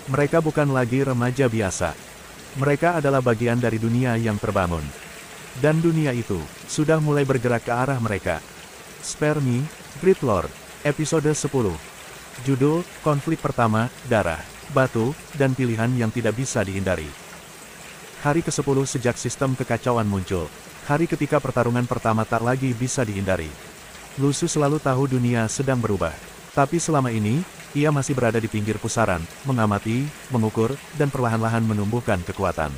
Mereka bukan lagi remaja biasa. Mereka adalah bagian dari dunia yang terbangun. Dan dunia itu, sudah mulai bergerak ke arah mereka. Spare Me, Great Lord, Episode 10. Judul, Konflik Pertama, Darah, Batu, dan Pilihan yang Tidak Bisa Dihindari. Hari ke-10 sejak sistem kekacauan muncul. Hari ketika pertarungan pertama tak lagi bisa dihindari. Lusu selalu tahu dunia sedang berubah. Tapi selama ini, ia masih berada di pinggir pusaran, mengamati, mengukur, dan perlahan-lahan menumbuhkan kekuatan.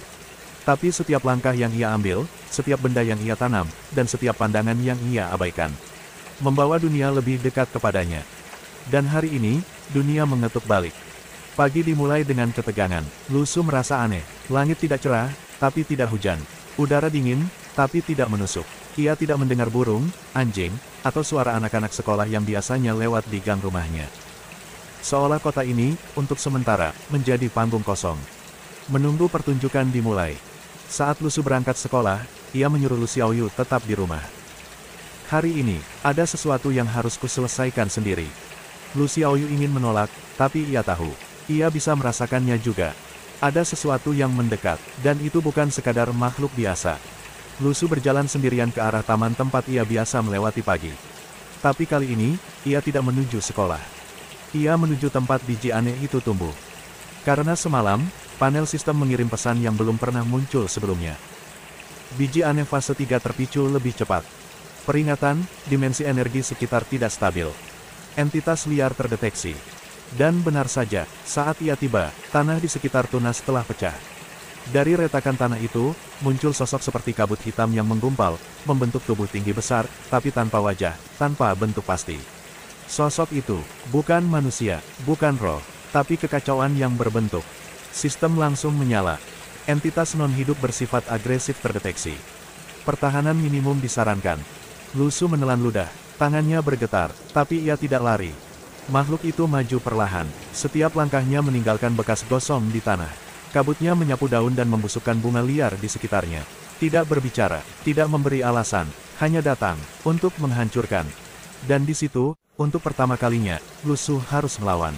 Tapi setiap langkah yang ia ambil, setiap benda yang ia tanam, dan setiap pandangan yang ia abaikan, membawa dunia lebih dekat kepadanya. Dan hari ini, dunia mengetuk balik. Pagi dimulai dengan ketegangan. Lusu merasa aneh. Langit tidak cerah, tapi tidak hujan. Udara dingin, tapi tidak menusuk. Ia tidak mendengar burung, anjing, atau suara anak-anak sekolah yang biasanya lewat di gang rumahnya. Seolah kota ini, untuk sementara, menjadi panggung kosong. Menunggu pertunjukan dimulai. Saat Lusu berangkat sekolah, ia menyuruh Lu Xiaoyu tetap di rumah. "Hari ini, ada sesuatu yang harus kuselesaikan sendiri." Lu Xiaoyu ingin menolak, tapi ia tahu. Ia bisa merasakannya juga. Ada sesuatu yang mendekat, dan itu bukan sekadar makhluk biasa. Lusu berjalan sendirian ke arah taman tempat ia biasa melewati pagi. Tapi kali ini, ia tidak menuju sekolah. Ia menuju tempat biji aneh itu tumbuh. Karena semalam, panel sistem mengirim pesan yang belum pernah muncul sebelumnya. Biji aneh fase 3 terpicu lebih cepat. Peringatan, dimensi energi sekitar tidak stabil. Entitas liar terdeteksi. Dan benar saja, saat ia tiba, tanah di sekitar tunas telah pecah. Dari retakan tanah itu, muncul sosok seperti kabut hitam yang menggumpal, membentuk tubuh tinggi besar, tapi tanpa wajah, tanpa bentuk pasti. Sosok itu, bukan manusia, bukan roh, tapi kekacauan yang berbentuk. Sistem langsung menyala. Entitas non-hidup bersifat agresif terdeteksi. Pertahanan minimum disarankan. Lusu menelan ludah, tangannya bergetar, tapi ia tidak lari. Makhluk itu maju perlahan, setiap langkahnya meninggalkan bekas gosong di tanah. Kabutnya menyapu daun dan membusukkan bunga liar di sekitarnya. Tidak berbicara, tidak memberi alasan, hanya datang, untuk menghancurkan. Dan di situ, untuk pertama kalinya, Lusu harus melawan.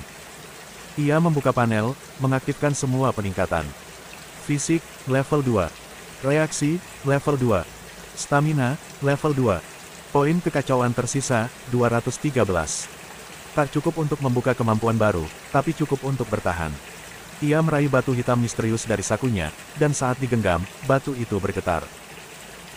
Ia membuka panel, mengaktifkan semua peningkatan. Fisik, level 2. Reaksi, level 2. Stamina, level 2. Poin kekacauan tersisa, 213. Tak cukup untuk membuka kemampuan baru, tapi cukup untuk bertahan. Ia meraih batu hitam misterius dari sakunya, dan saat digenggam, batu itu bergetar.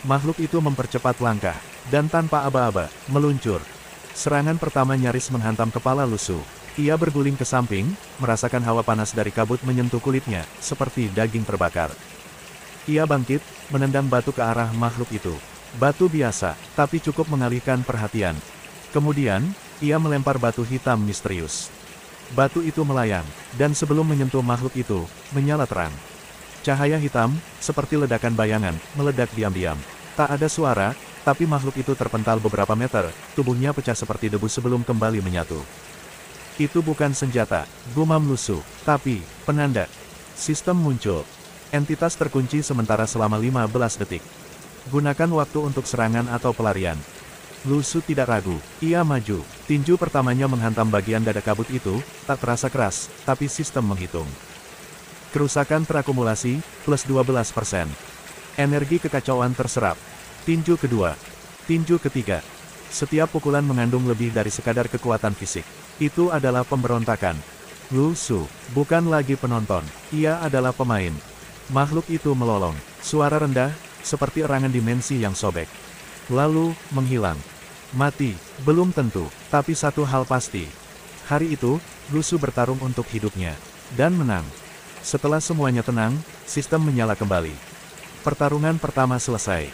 Makhluk itu mempercepat langkah, dan tanpa aba-aba, meluncur. Serangan pertama nyaris menghantam kepala Lu Su. Ia berguling ke samping, merasakan hawa panas dari kabut menyentuh kulitnya, seperti daging terbakar. Ia bangkit, menendang batu ke arah makhluk itu. Batu biasa, tapi cukup mengalihkan perhatian. Kemudian, ia melempar batu hitam misterius. Batu itu melayang, dan sebelum menyentuh makhluk itu, menyala terang. Cahaya hitam, seperti ledakan bayangan, meledak diam-diam. Tak ada suara, tapi makhluk itu terpental beberapa meter, tubuhnya pecah seperti debu sebelum kembali menyatu. Itu bukan senjata, gumam Lu Su, tapi penanda. Sistem muncul. Entitas terkunci sementara selama 15 detik. Gunakan waktu untuk serangan atau pelarian. Lu Su tidak ragu, ia maju. Tinju pertamanya menghantam bagian dada kabut itu, tak terasa keras, tapi sistem menghitung. Kerusakan terakumulasi, plus 12%. Energi kekacauan terserap. Tinju kedua. Tinju ketiga. Setiap pukulan mengandung lebih dari sekadar kekuatan fisik. Itu adalah pemberontakan. Lu Su, bukan lagi penonton, ia adalah pemain. Makhluk itu melolong. Suara rendah, seperti erangan dimensi yang sobek. Lalu, menghilang. Mati, belum tentu, tapi satu hal pasti. Hari itu, Lu Su bertarung untuk hidupnya. Dan menang. Setelah semuanya tenang, sistem menyala kembali. Pertarungan pertama selesai.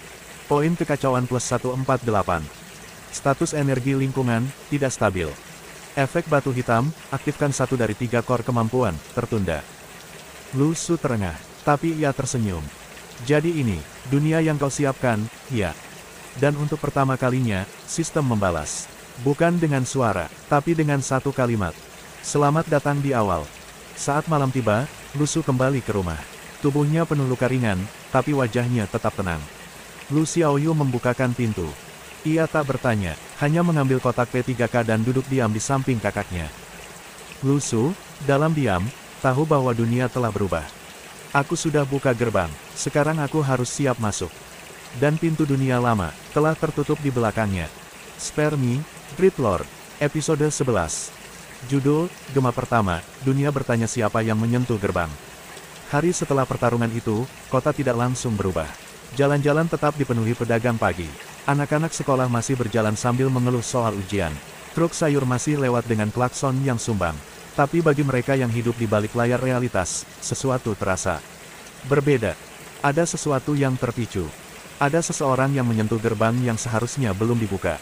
Poin kekacauan plus 148. Status energi lingkungan, tidak stabil. Efek batu hitam, aktifkan 1 dari 3 core kemampuan, tertunda. Lu Su terengah, tapi ia tersenyum. Jadi ini, dunia yang kau siapkan, ya. Dan untuk pertama kalinya, sistem membalas. Bukan dengan suara, tapi dengan satu kalimat. Selamat datang di awal. Saat malam tiba, Lu Su kembali ke rumah. Tubuhnya penuh luka ringan, tapi wajahnya tetap tenang. Lu Xiaoyu membukakan pintu. Ia tak bertanya, hanya mengambil kotak P3K dan duduk diam di samping kakaknya. Lu Su, dalam diam, tahu bahwa dunia telah berubah. Aku sudah buka gerbang, sekarang aku harus siap masuk. Dan pintu dunia lama, telah tertutup di belakangnya. Spare Me, Great Lord, episode 11. Judul, Gema Pertama, dunia bertanya siapa yang menyentuh gerbang. Hari setelah pertarungan itu, kota tidak langsung berubah. Jalan-jalan tetap dipenuhi pedagang pagi. Anak-anak sekolah masih berjalan sambil mengeluh soal ujian. Truk sayur masih lewat dengan klakson yang sumbang. Tapi bagi mereka yang hidup di balik layar realitas, sesuatu terasa berbeda. Ada sesuatu yang terpicu. Ada seseorang yang menyentuh gerbang yang seharusnya belum dibuka.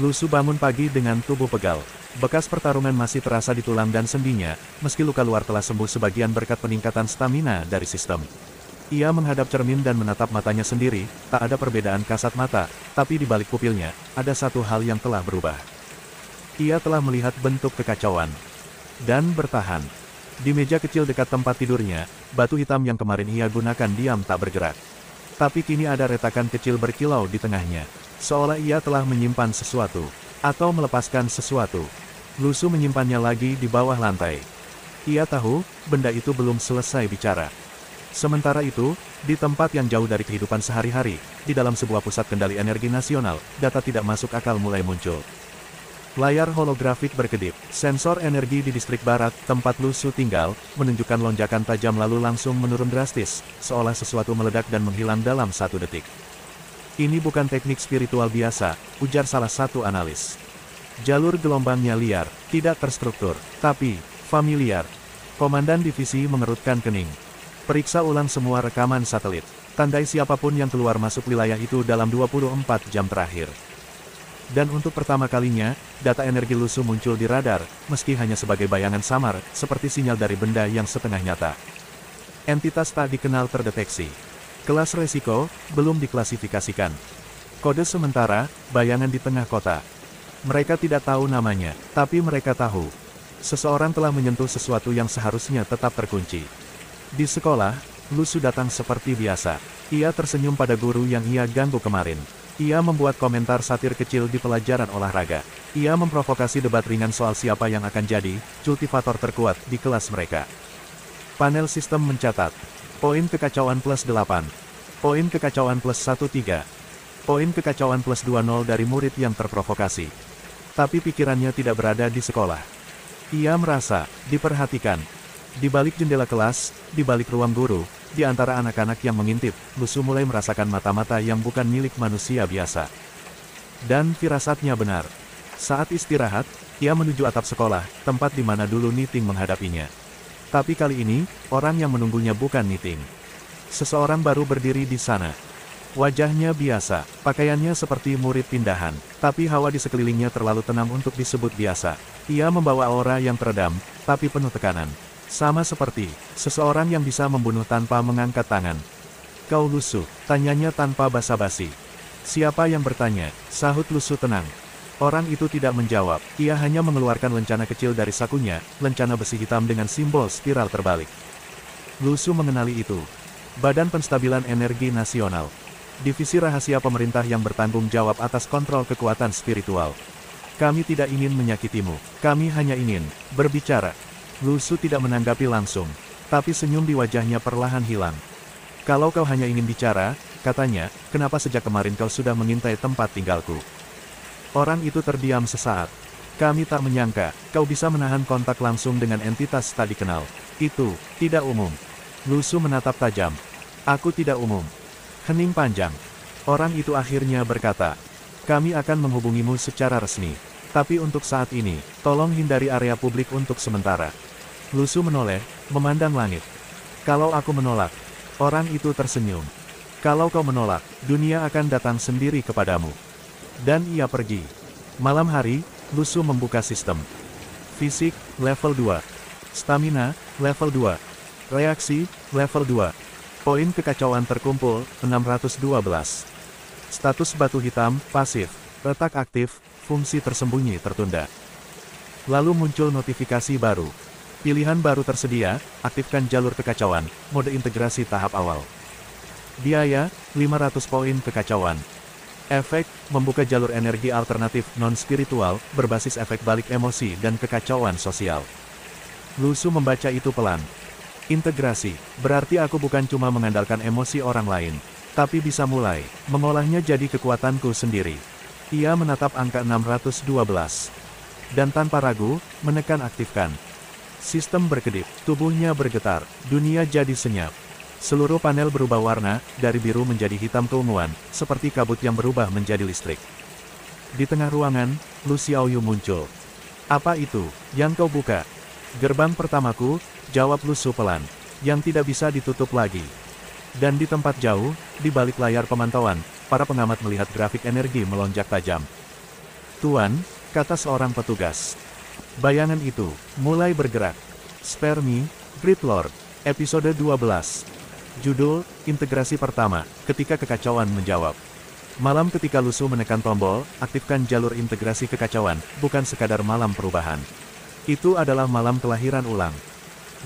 Lu Su bangun pagi dengan tubuh pegal. Bekas pertarungan masih terasa di tulang dan sendinya, meski luka luar telah sembuh sebagian berkat peningkatan stamina dari sistem. Ia menghadap cermin dan menatap matanya sendiri, tak ada perbedaan kasat mata, tapi di balik pupilnya, ada satu hal yang telah berubah. Ia telah melihat bentuk kekacauan. Dan bertahan. Di meja kecil dekat tempat tidurnya, batu hitam yang kemarin ia gunakan diam tak bergerak. Tapi kini ada retakan kecil berkilau di tengahnya. Seolah ia telah menyimpan sesuatu. Atau melepaskan sesuatu. Lu Su menyimpannya lagi di bawah lantai. Ia tahu, benda itu belum selesai bicara. Sementara itu, di tempat yang jauh dari kehidupan sehari-hari, di dalam sebuah pusat kendali energi nasional, data tidak masuk akal mulai muncul. Layar holografik berkedip, sensor energi di distrik barat, tempat Lu Su tinggal, menunjukkan lonjakan tajam lalu langsung menurun drastis, seolah sesuatu meledak dan menghilang dalam 1 detik. Ini bukan teknik spiritual biasa, ujar salah satu analis. Jalur gelombangnya liar, tidak terstruktur, tapi familiar. Komandan divisi mengerutkan kening. Periksa ulang semua rekaman satelit. Tandai siapapun yang keluar masuk wilayah itu dalam 24 jam terakhir. Dan untuk pertama kalinya, data energi Lu Su muncul di radar, meski hanya sebagai bayangan samar, seperti sinyal dari benda yang setengah nyata. Entitas tak dikenal terdeteksi. Kelas resiko, belum diklasifikasikan. Kode sementara, bayangan di tengah kota. Mereka tidak tahu namanya, tapi mereka tahu. Seseorang telah menyentuh sesuatu yang seharusnya tetap terkunci. Di sekolah, Lu Su datang seperti biasa. Ia tersenyum pada guru yang ia ganggu kemarin. Ia membuat komentar satir kecil di pelajaran olahraga. Ia memprovokasi debat ringan soal siapa yang akan jadi kultivator terkuat di kelas mereka. Panel sistem mencatat. Poin kekacauan plus 8. Poin kekacauan plus 13. Poin kekacauan plus 20 dari murid yang terprovokasi. Tapi pikirannya tidak berada di sekolah. Ia merasa diperhatikan. Di balik jendela kelas, di balik ruang guru, di antara anak-anak yang mengintip, Lusu mulai merasakan mata-mata yang bukan milik manusia biasa. Dan firasatnya benar. Saat istirahat, ia menuju atap sekolah, tempat di mana dulu Niting menghadapinya. Tapi kali ini, orang yang menunggunya bukan Niting. Seseorang baru berdiri di sana. Wajahnya biasa, pakaiannya seperti murid pindahan, tapi hawa di sekelilingnya terlalu tenang untuk disebut biasa. Ia membawa aura yang teredam, tapi penuh tekanan. Sama seperti seseorang yang bisa membunuh tanpa mengangkat tangan. "Kau Lusu?" tanyanya tanpa basa-basi. "Siapa yang bertanya?" sahut Lusu tenang. Orang itu tidak menjawab, ia hanya mengeluarkan lencana kecil dari sakunya, lencana besi hitam dengan simbol spiral terbalik. Lusu mengenali itu. Badan Penstabilan Energi Nasional. Divisi rahasia pemerintah yang bertanggung jawab atas kontrol kekuatan spiritual. "Kami tidak ingin menyakitimu, kami hanya ingin berbicara." Lusu tidak menanggapi langsung, tapi senyum di wajahnya perlahan hilang. "Kalau kau hanya ingin bicara," katanya, "kenapa sejak kemarin kau sudah mengintai tempat tinggalku?" Orang itu terdiam sesaat. "Kami tak menyangka, kau bisa menahan kontak langsung dengan entitas tak dikenal. Itu tidak umum." Lusu menatap tajam. "Aku tidak umum." Hening panjang. Orang itu akhirnya berkata, "Kami akan menghubungimu secara resmi. Tapi untuk saat ini, tolong hindari area publik untuk sementara." Lusu menoleh, memandang langit. "Kalau aku menolak," orang itu tersenyum. "Kalau kau menolak, dunia akan datang sendiri kepadamu." Dan ia pergi. Malam hari, Lusu membuka sistem. Fisik, level 2. Stamina, level 2. Reaksi, level 2. Poin kekacauan terkumpul, 612. Status batu hitam, pasif. Retak aktif, fungsi tersembunyi tertunda. Lalu muncul notifikasi baru. Pilihan baru tersedia, aktifkan jalur kekacauan, mode integrasi tahap awal. Biaya, 500 poin kekacauan. Efek, membuka jalur energi alternatif non-spiritual, berbasis efek balik emosi dan kekacauan sosial. Lusu membaca itu pelan. Integrasi, berarti aku bukan cuma mengandalkan emosi orang lain, tapi bisa mulai mengolahnya jadi kekuatanku sendiri. Ia menatap angka 612. Dan tanpa ragu, menekan aktifkan. Sistem berkedip, tubuhnya bergetar, dunia jadi senyap. Seluruh panel berubah warna, dari biru menjadi hitam keunguan, seperti kabut yang berubah menjadi listrik. Di tengah ruangan, Lu Xiaoyu muncul. "Apa itu yang kau buka?" "Gerbang pertamaku," jawab Lusu pelan, "yang tidak bisa ditutup lagi." Dan di tempat jauh, di balik layar pemantauan, para pengamat melihat grafik energi melonjak tajam. "Tuan," kata seorang petugas. Bayangan itu mulai bergerak. Spare Me, Great Lord, episode 12. Judul, Integrasi Pertama, ketika kekacauan menjawab. Malam ketika Lusu menekan tombol, aktifkan jalur integrasi kekacauan, bukan sekadar malam perubahan. Itu adalah malam kelahiran ulang.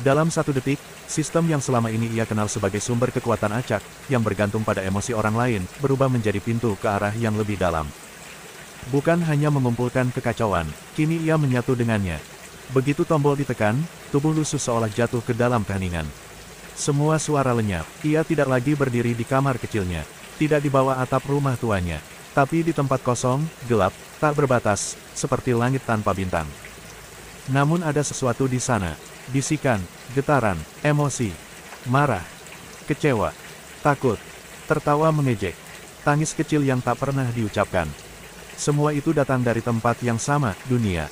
Dalam 1 detik, sistem yang selama ini ia kenal sebagai sumber kekuatan acak, yang bergantung pada emosi orang lain, berubah menjadi pintu ke arah yang lebih dalam. Bukan hanya mengumpulkan kekacauan, kini ia menyatu dengannya. Begitu tombol ditekan, tubuh Lusu seolah jatuh ke dalam keheningan. Semua suara lenyap, ia tidak lagi berdiri di kamar kecilnya, tidak di bawah atap rumah tuanya, tapi di tempat kosong, gelap, tak berbatas, seperti langit tanpa bintang. Namun ada sesuatu di sana, bisikan, getaran, emosi, marah, kecewa, takut, tertawa mengejek, tangis kecil yang tak pernah diucapkan. Semua itu datang dari tempat yang sama, dunia.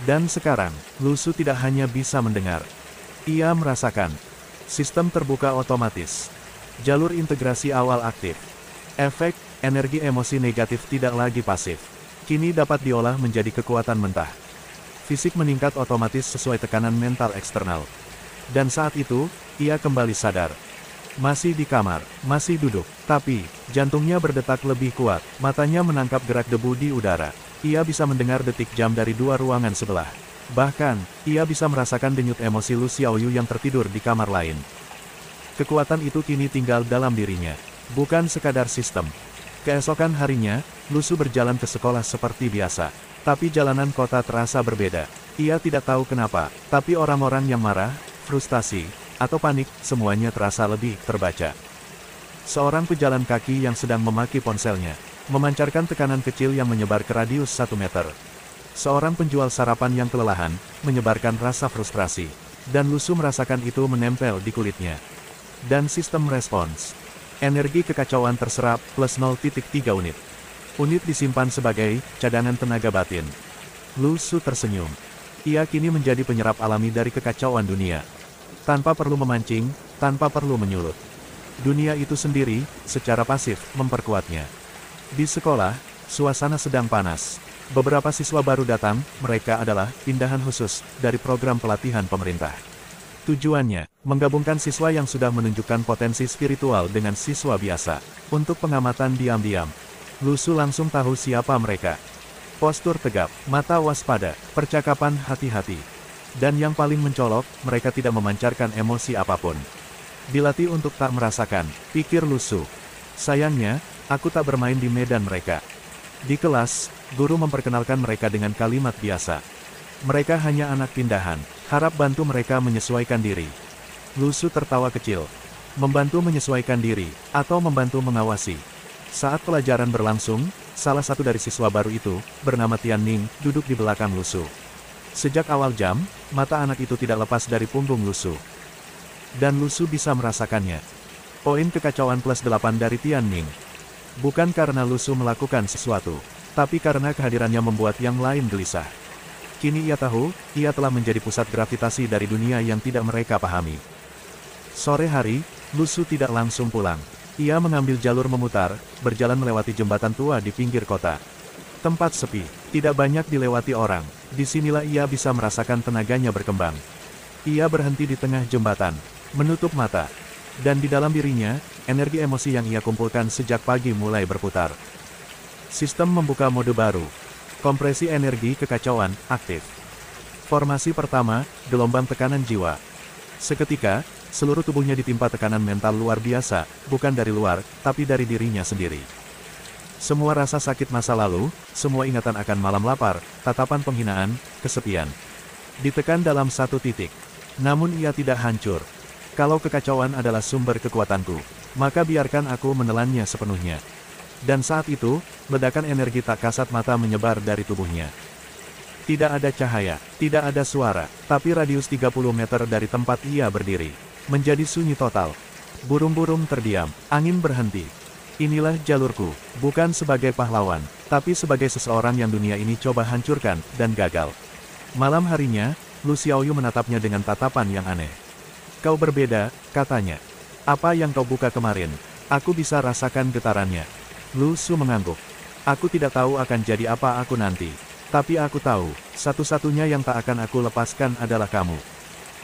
Dan sekarang, Lusu tidak hanya bisa mendengar. Ia merasakan. Sistem terbuka otomatis. Jalur integrasi awal aktif. Efek, energi emosi negatif tidak lagi pasif. Kini dapat diolah menjadi kekuatan mentah. Fisik meningkat otomatis sesuai tekanan mental eksternal. Dan saat itu, ia kembali sadar. Masih di kamar, masih duduk, tapi jantungnya berdetak lebih kuat, matanya menangkap gerak debu di udara. Ia bisa mendengar detik jam dari 2 ruangan sebelah. Bahkan, ia bisa merasakan denyut emosi Lu Xiaoyu yang tertidur di kamar lain. Kekuatan itu kini tinggal dalam dirinya. Bukan sekadar sistem. Keesokan harinya, Lu Su berjalan ke sekolah seperti biasa. Tapi jalanan kota terasa berbeda. Ia tidak tahu kenapa, tapi orang-orang yang marah, frustasi, atau panik, semuanya terasa lebih terbaca. Seorang pejalan kaki yang sedang memaki ponselnya, memancarkan tekanan kecil yang menyebar ke radius 1 meter. Seorang penjual sarapan yang kelelahan, menyebarkan rasa frustrasi. Dan Lu Su merasakan itu menempel di kulitnya. Dan sistem respons. Energi kekacauan terserap, plus 0,3 unit. Unit disimpan sebagai cadangan tenaga batin. Lu Su tersenyum. Ia kini menjadi penyerap alami dari kekacauan dunia. Tanpa perlu memancing, tanpa perlu menyulut. Dunia itu sendiri, secara pasif, memperkuatnya. Di sekolah, suasana sedang panas. Beberapa siswa baru datang, mereka adalah pindahan khusus dari program pelatihan pemerintah. Tujuannya, menggabungkan siswa yang sudah menunjukkan potensi spiritual dengan siswa biasa. Untuk pengamatan diam-diam. Lu Su langsung tahu siapa mereka. Postur tegap, mata waspada, percakapan hati-hati. Dan yang paling mencolok, mereka tidak memancarkan emosi apapun. Dilatih untuk tak merasakan, pikir Lu Su. Sayangnya, aku tak bermain di medan mereka. Di kelas, guru memperkenalkan mereka dengan kalimat biasa. Mereka hanya anak pindahan, harap bantu mereka menyesuaikan diri. Lu Su tertawa kecil. Membantu menyesuaikan diri, atau membantu mengawasi. Saat pelajaran berlangsung, salah satu dari siswa baru itu, bernama Tian Ning, duduk di belakang Lu Su. Sejak awal jam, mata anak itu tidak lepas dari punggung Lu Su. Dan Lu Su bisa merasakannya. Poin kekacauan plus 8 dari Tian Ning. Bukan karena Lu Su melakukan sesuatu, tapi karena kehadirannya membuat yang lain gelisah. Kini ia tahu, ia telah menjadi pusat gravitasi dari dunia yang tidak mereka pahami. Sore hari, Lu Su tidak langsung pulang. Ia mengambil jalur memutar, berjalan melewati jembatan tua di pinggir kota. Tempat sepi, tidak banyak dilewati orang. Disinilah ia bisa merasakan tenaganya berkembang. Ia berhenti di tengah jembatan, menutup mata. Dan di dalam dirinya, energi emosi yang ia kumpulkan sejak pagi mulai berputar. Sistem membuka mode baru. Kompresi energi kekacauan, aktif. Formasi pertama, gelombang tekanan jiwa. Seketika, seluruh tubuhnya ditimpa tekanan mental luar biasa, bukan dari luar, tapi dari dirinya sendiri. Semua rasa sakit masa lalu, semua ingatan akan malam lapar, tatapan penghinaan, kesepian. Ditekan dalam satu titik. Namun ia tidak hancur. Kalau kekacauan adalah sumber kekuatanku, maka biarkan aku menelannya sepenuhnya. Dan saat itu, ledakan energi tak kasat mata menyebar dari tubuhnya. Tidak ada cahaya, tidak ada suara, tapi radius 30 meter dari tempat ia berdiri. Menjadi sunyi total. Burung-burung terdiam, angin berhenti. Inilah jalurku, bukan sebagai pahlawan, tapi sebagai seseorang yang dunia ini coba hancurkan, dan gagal. Malam harinya, Lu Xiaoyu menatapnya dengan tatapan yang aneh. Kau berbeda, katanya. Apa yang kau buka kemarin? Aku bisa rasakan getarannya. Lu Su mengangguk. Aku tidak tahu akan jadi apa aku nanti. Tapi aku tahu, satu-satunya yang tak akan aku lepaskan adalah kamu.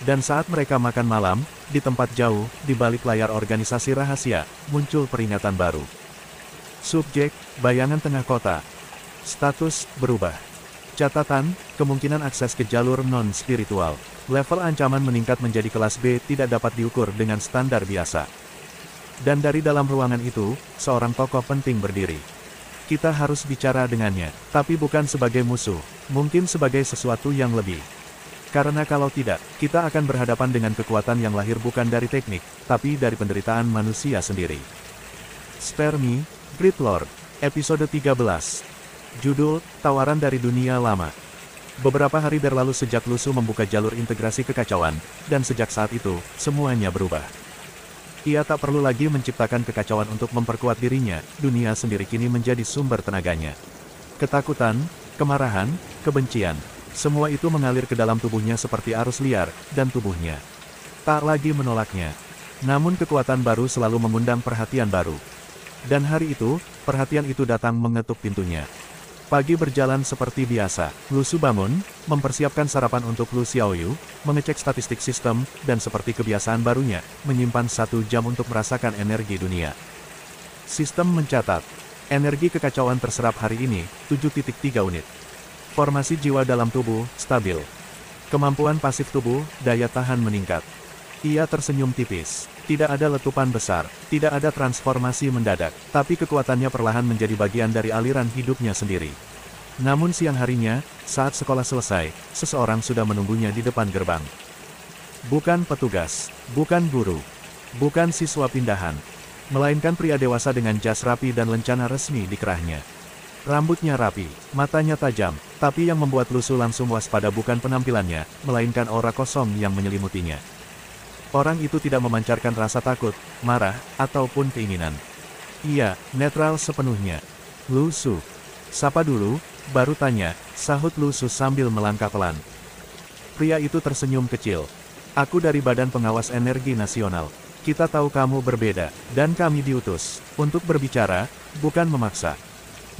Dan saat mereka makan malam, di tempat jauh, di balik layar organisasi rahasia, muncul peringatan baru. Subjek, bayangan tengah kota. Status, berubah. Catatan, kemungkinan akses ke jalur non-spiritual. Level ancaman meningkat menjadi kelas B tidak dapat diukur dengan standar biasa. Dan dari dalam ruangan itu, seorang tokoh penting berdiri. Kita harus bicara dengannya, tapi bukan sebagai musuh, mungkin sebagai sesuatu yang lebih. Karena kalau tidak, kita akan berhadapan dengan kekuatan yang lahir bukan dari teknik, tapi dari penderitaan manusia sendiri. Spare Me, Great Lord, Episode 13. Judul, Tawaran dari Dunia Lama. Beberapa hari berlalu sejak Lu Su membuka jalur integrasi kekacauan, dan sejak saat itu, semuanya berubah. Ia tak perlu lagi menciptakan kekacauan untuk memperkuat dirinya, dunia sendiri kini menjadi sumber tenaganya. Ketakutan, kemarahan, kebencian. Semua itu mengalir ke dalam tubuhnya seperti arus liar, dan tubuhnya tak lagi menolaknya. Namun kekuatan baru selalu mengundang perhatian baru. Dan hari itu, perhatian itu datang mengetuk pintunya. Pagi berjalan seperti biasa. Lu Su bangun, mempersiapkan sarapan untuk Lu Xiaoyu, mengecek statistik sistem, dan seperti kebiasaan barunya, menyimpan 1 jam untuk merasakan energi dunia. Sistem mencatat, energi kekacauan terserap hari ini, 7,3 unit. Formasi jiwa dalam tubuh, stabil. Kemampuan pasif tubuh, daya tahan meningkat. Ia tersenyum tipis. Tidak ada letupan besar, tidak ada transformasi mendadak, tapi kekuatannya perlahan menjadi bagian dari aliran hidupnya sendiri. Namun siang harinya, saat sekolah selesai, seseorang sudah menunggunya di depan gerbang. Bukan petugas, bukan guru, bukan siswa pindahan, melainkan pria dewasa dengan jas rapi dan lencana resmi di kerahnya. Rambutnya rapi, matanya tajam, tapi yang membuat Lu Su langsung waspada bukan penampilannya, melainkan aura kosong yang menyelimutinya. Orang itu tidak memancarkan rasa takut, marah, ataupun keinginan. Ia netral sepenuhnya. Lu Su. Sapa dulu, baru tanya, sahut Lu Su sambil melangkah pelan. Pria itu tersenyum kecil. Aku dari Badan Pengawas Energi Nasional. Kita tahu kamu berbeda, dan kami diutus untuk berbicara, bukan memaksa.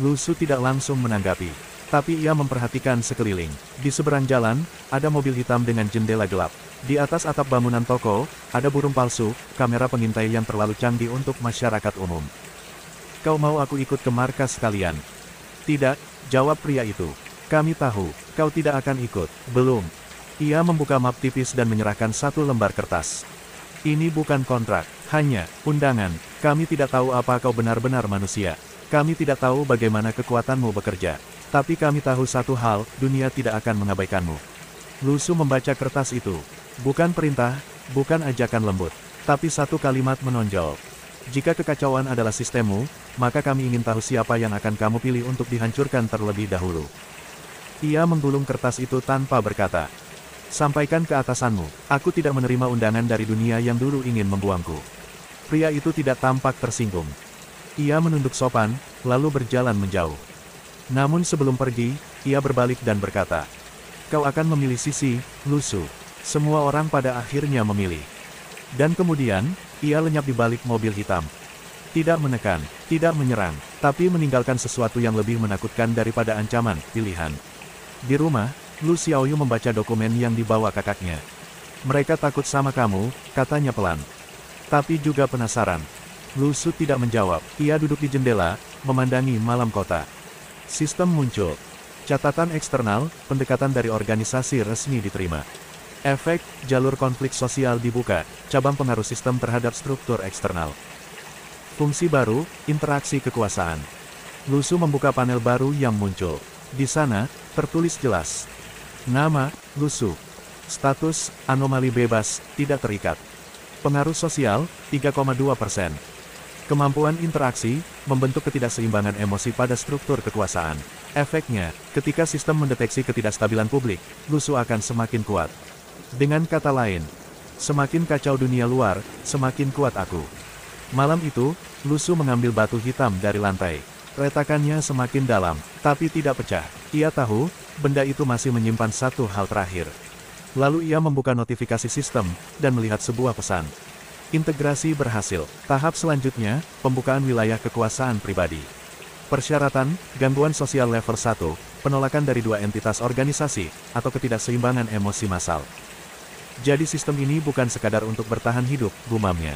Lu Su tidak langsung menanggapi, tapi ia memperhatikan sekeliling. Di seberang jalan, ada mobil hitam dengan jendela gelap. Di atas atap bangunan toko, ada burung palsu, kamera pengintai yang terlalu canggih untuk masyarakat umum. Kau mau aku ikut ke markas kalian? Tidak, jawab pria itu. Kami tahu, kau tidak akan ikut. Belum. Ia membuka map tipis dan menyerahkan satu lembar kertas. Ini bukan kontrak, hanya undangan. Kami tidak tahu apa kau benar-benar manusia. Kami tidak tahu bagaimana kekuatanmu bekerja. Tapi kami tahu satu hal, dunia tidak akan mengabaikanmu. Lu Su membaca kertas itu. Bukan perintah, bukan ajakan lembut, tapi satu kalimat menonjol. Jika kekacauan adalah sistemmu, maka kami ingin tahu siapa yang akan kamu pilih untuk dihancurkan terlebih dahulu. Ia menggulung kertas itu tanpa berkata. Sampaikan ke atasanmu, aku tidak menerima undangan dari dunia yang dulu ingin membuangku. Pria itu tidak tampak tersinggung. Ia menunduk sopan, lalu berjalan menjauh. Namun sebelum pergi, ia berbalik dan berkata, kau akan memilih sisi, Lu Su. Semua orang pada akhirnya memilih. Dan kemudian, ia lenyap di balik mobil hitam. Tidak menekan, tidak menyerang, tapi meninggalkan sesuatu yang lebih menakutkan daripada ancaman, pilihan. Di rumah, Lu Xiaoyu membaca dokumen yang dibawa kakaknya. Mereka takut sama kamu, katanya pelan. Tapi juga penasaran. Lu Su tidak menjawab, ia duduk di jendela, memandangi malam kota. Sistem muncul. Catatan eksternal, pendekatan dari organisasi resmi diterima. Efek, jalur konflik sosial dibuka, cabang pengaruh sistem terhadap struktur eksternal. Fungsi baru, interaksi kekuasaan. Lu Su membuka panel baru yang muncul. Di sana, tertulis jelas. Nama, Lu Su. Status, anomali bebas, tidak terikat. Pengaruh sosial, 3,2%. Kemampuan interaksi, membentuk ketidakseimbangan emosi pada struktur kekuasaan. Efeknya, ketika sistem mendeteksi ketidakstabilan publik, Lu Su akan semakin kuat. Dengan kata lain, semakin kacau dunia luar, semakin kuat aku. Malam itu, Lu Su mengambil batu hitam dari lantai. Retakannya semakin dalam, tapi tidak pecah. Ia tahu, benda itu masih menyimpan satu hal terakhir. Lalu ia membuka notifikasi sistem, dan melihat sebuah pesan. Integrasi berhasil. Tahap selanjutnya, pembukaan wilayah kekuasaan pribadi. Persyaratan, gangguan sosial level 1, penolakan dari dua entitas organisasi, atau ketidakseimbangan emosi massal. Jadi sistem ini bukan sekadar untuk bertahan hidup, gumamnya.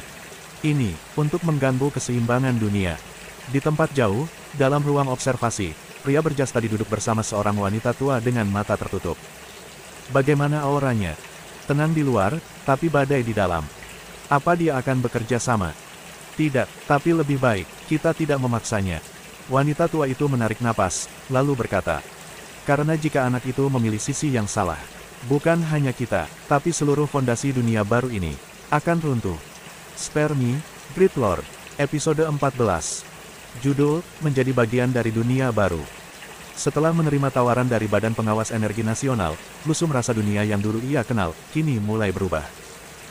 Ini, untuk mengganggu keseimbangan dunia. Di tempat jauh, dalam ruang observasi, pria berjas tadi duduk bersama seorang wanita tua dengan mata tertutup. Bagaimana auranya? Tenang di luar, tapi badai di dalam. Apa dia akan bekerja sama? Tidak, tapi lebih baik, kita tidak memaksanya. Wanita tua itu menarik napas, lalu berkata, karena jika anak itu memilih sisi yang salah, bukan hanya kita, tapi seluruh fondasi dunia baru ini akan runtuh. Spare Me, Great Lord, episode 14. Judul, menjadi bagian dari dunia baru. Setelah menerima tawaran dari Badan Pengawas Energi Nasional, Lu Su merasa dunia yang dulu ia kenal, kini mulai berubah.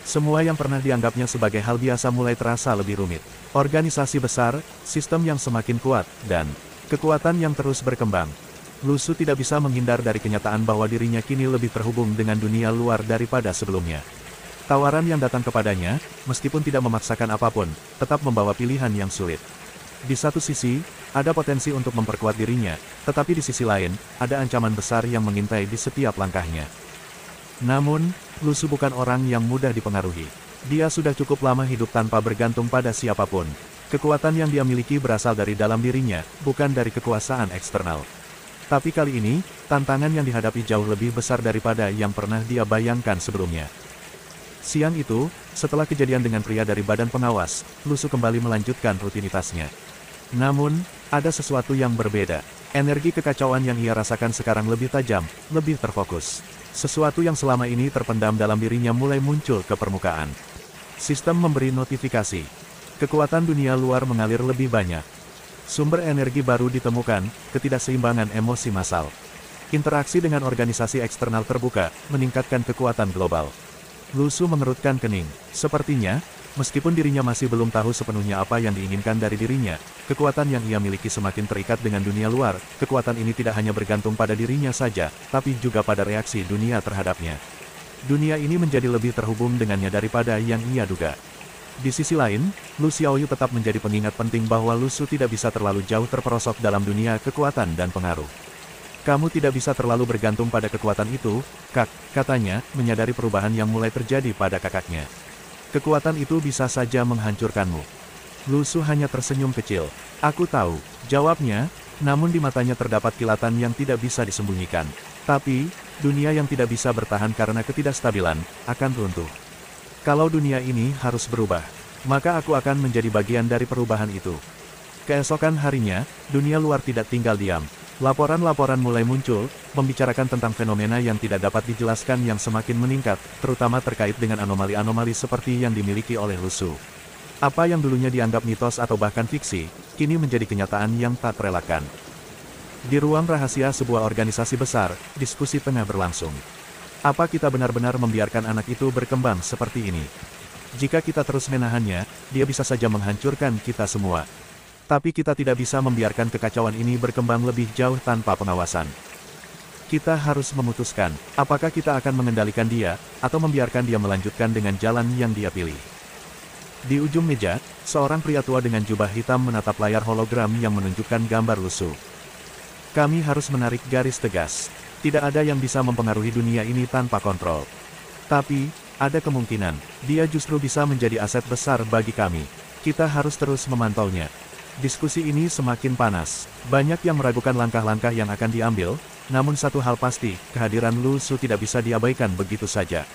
Semua yang pernah dianggapnya sebagai hal biasa mulai terasa lebih rumit. Organisasi besar, sistem yang semakin kuat, dan kekuatan yang terus berkembang. Lu Su tidak bisa menghindar dari kenyataan bahwa dirinya kini lebih terhubung dengan dunia luar daripada sebelumnya. Tawaran yang datang kepadanya, meskipun tidak memaksakan apapun, tetap membawa pilihan yang sulit. Di satu sisi, ada potensi untuk memperkuat dirinya, tetapi di sisi lain, ada ancaman besar yang mengintai di setiap langkahnya. Namun, Lu Su bukan orang yang mudah dipengaruhi. Dia sudah cukup lama hidup tanpa bergantung pada siapapun. Kekuatan yang dia miliki berasal dari dalam dirinya, bukan dari kekuasaan eksternal. Tapi kali ini, tantangan yang dihadapi jauh lebih besar daripada yang pernah dia bayangkan sebelumnya. Siang itu, setelah kejadian dengan pria dari badan pengawas, Lu Su kembali melanjutkan rutinitasnya. Namun, ada sesuatu yang berbeda. Energi kekacauan yang ia rasakan sekarang lebih tajam, lebih terfokus. Sesuatu yang selama ini terpendam dalam dirinya mulai muncul ke permukaan. Sistem memberi notifikasi. Kekuatan dunia luar mengalir lebih banyak. Sumber energi baru ditemukan, ketidakseimbangan emosi massal. Interaksi dengan organisasi eksternal terbuka, meningkatkan kekuatan global. Lu Su mengerutkan kening. Sepertinya, meskipun dirinya masih belum tahu sepenuhnya apa yang diinginkan dari dirinya, kekuatan yang ia miliki semakin terikat dengan dunia luar. Kekuatan ini tidak hanya bergantung pada dirinya saja, tapi juga pada reaksi dunia terhadapnya. Dunia ini menjadi lebih terhubung dengannya daripada yang ia duga. Di sisi lain, Lu Xiaoyu tetap menjadi pengingat penting bahwa Lu Su tidak bisa terlalu jauh terperosok dalam dunia kekuatan dan pengaruh. Kamu tidak bisa terlalu bergantung pada kekuatan itu, Kak, katanya, menyadari perubahan yang mulai terjadi pada kakaknya. Kekuatan itu bisa saja menghancurkanmu. Lu Su hanya tersenyum kecil. Aku tahu, jawabnya, namun di matanya terdapat kilatan yang tidak bisa disembunyikan. Tapi, dunia yang tidak bisa bertahan karena ketidakstabilan, akan runtuh. Kalau dunia ini harus berubah, maka aku akan menjadi bagian dari perubahan itu. Keesokan harinya, dunia luar tidak tinggal diam. Laporan-laporan mulai muncul, membicarakan tentang fenomena yang tidak dapat dijelaskan yang semakin meningkat, terutama terkait dengan anomali-anomali seperti yang dimiliki oleh Lu Su. Apa yang dulunya dianggap mitos atau bahkan fiksi, kini menjadi kenyataan yang tak terelakkan. Di ruang rahasia sebuah organisasi besar, diskusi tengah berlangsung. Apa kita benar-benar membiarkan anak itu berkembang seperti ini? Jika kita terus menahannya, dia bisa saja menghancurkan kita semua. Tapi kita tidak bisa membiarkan kekacauan ini berkembang lebih jauh tanpa pengawasan. Kita harus memutuskan, apakah kita akan mengendalikan dia, atau membiarkan dia melanjutkan dengan jalan yang dia pilih. Di ujung meja, seorang pria tua dengan jubah hitam menatap layar hologram yang menunjukkan gambar Lu Su. Kami harus menarik garis tegas. Tidak ada yang bisa mempengaruhi dunia ini tanpa kontrol. Tapi, ada kemungkinan, dia justru bisa menjadi aset besar bagi kami. Kita harus terus memantaunya. Diskusi ini semakin panas. Banyak yang meragukan langkah-langkah yang akan diambil, namun satu hal pasti, kehadiran Lu Su tidak bisa diabaikan begitu saja.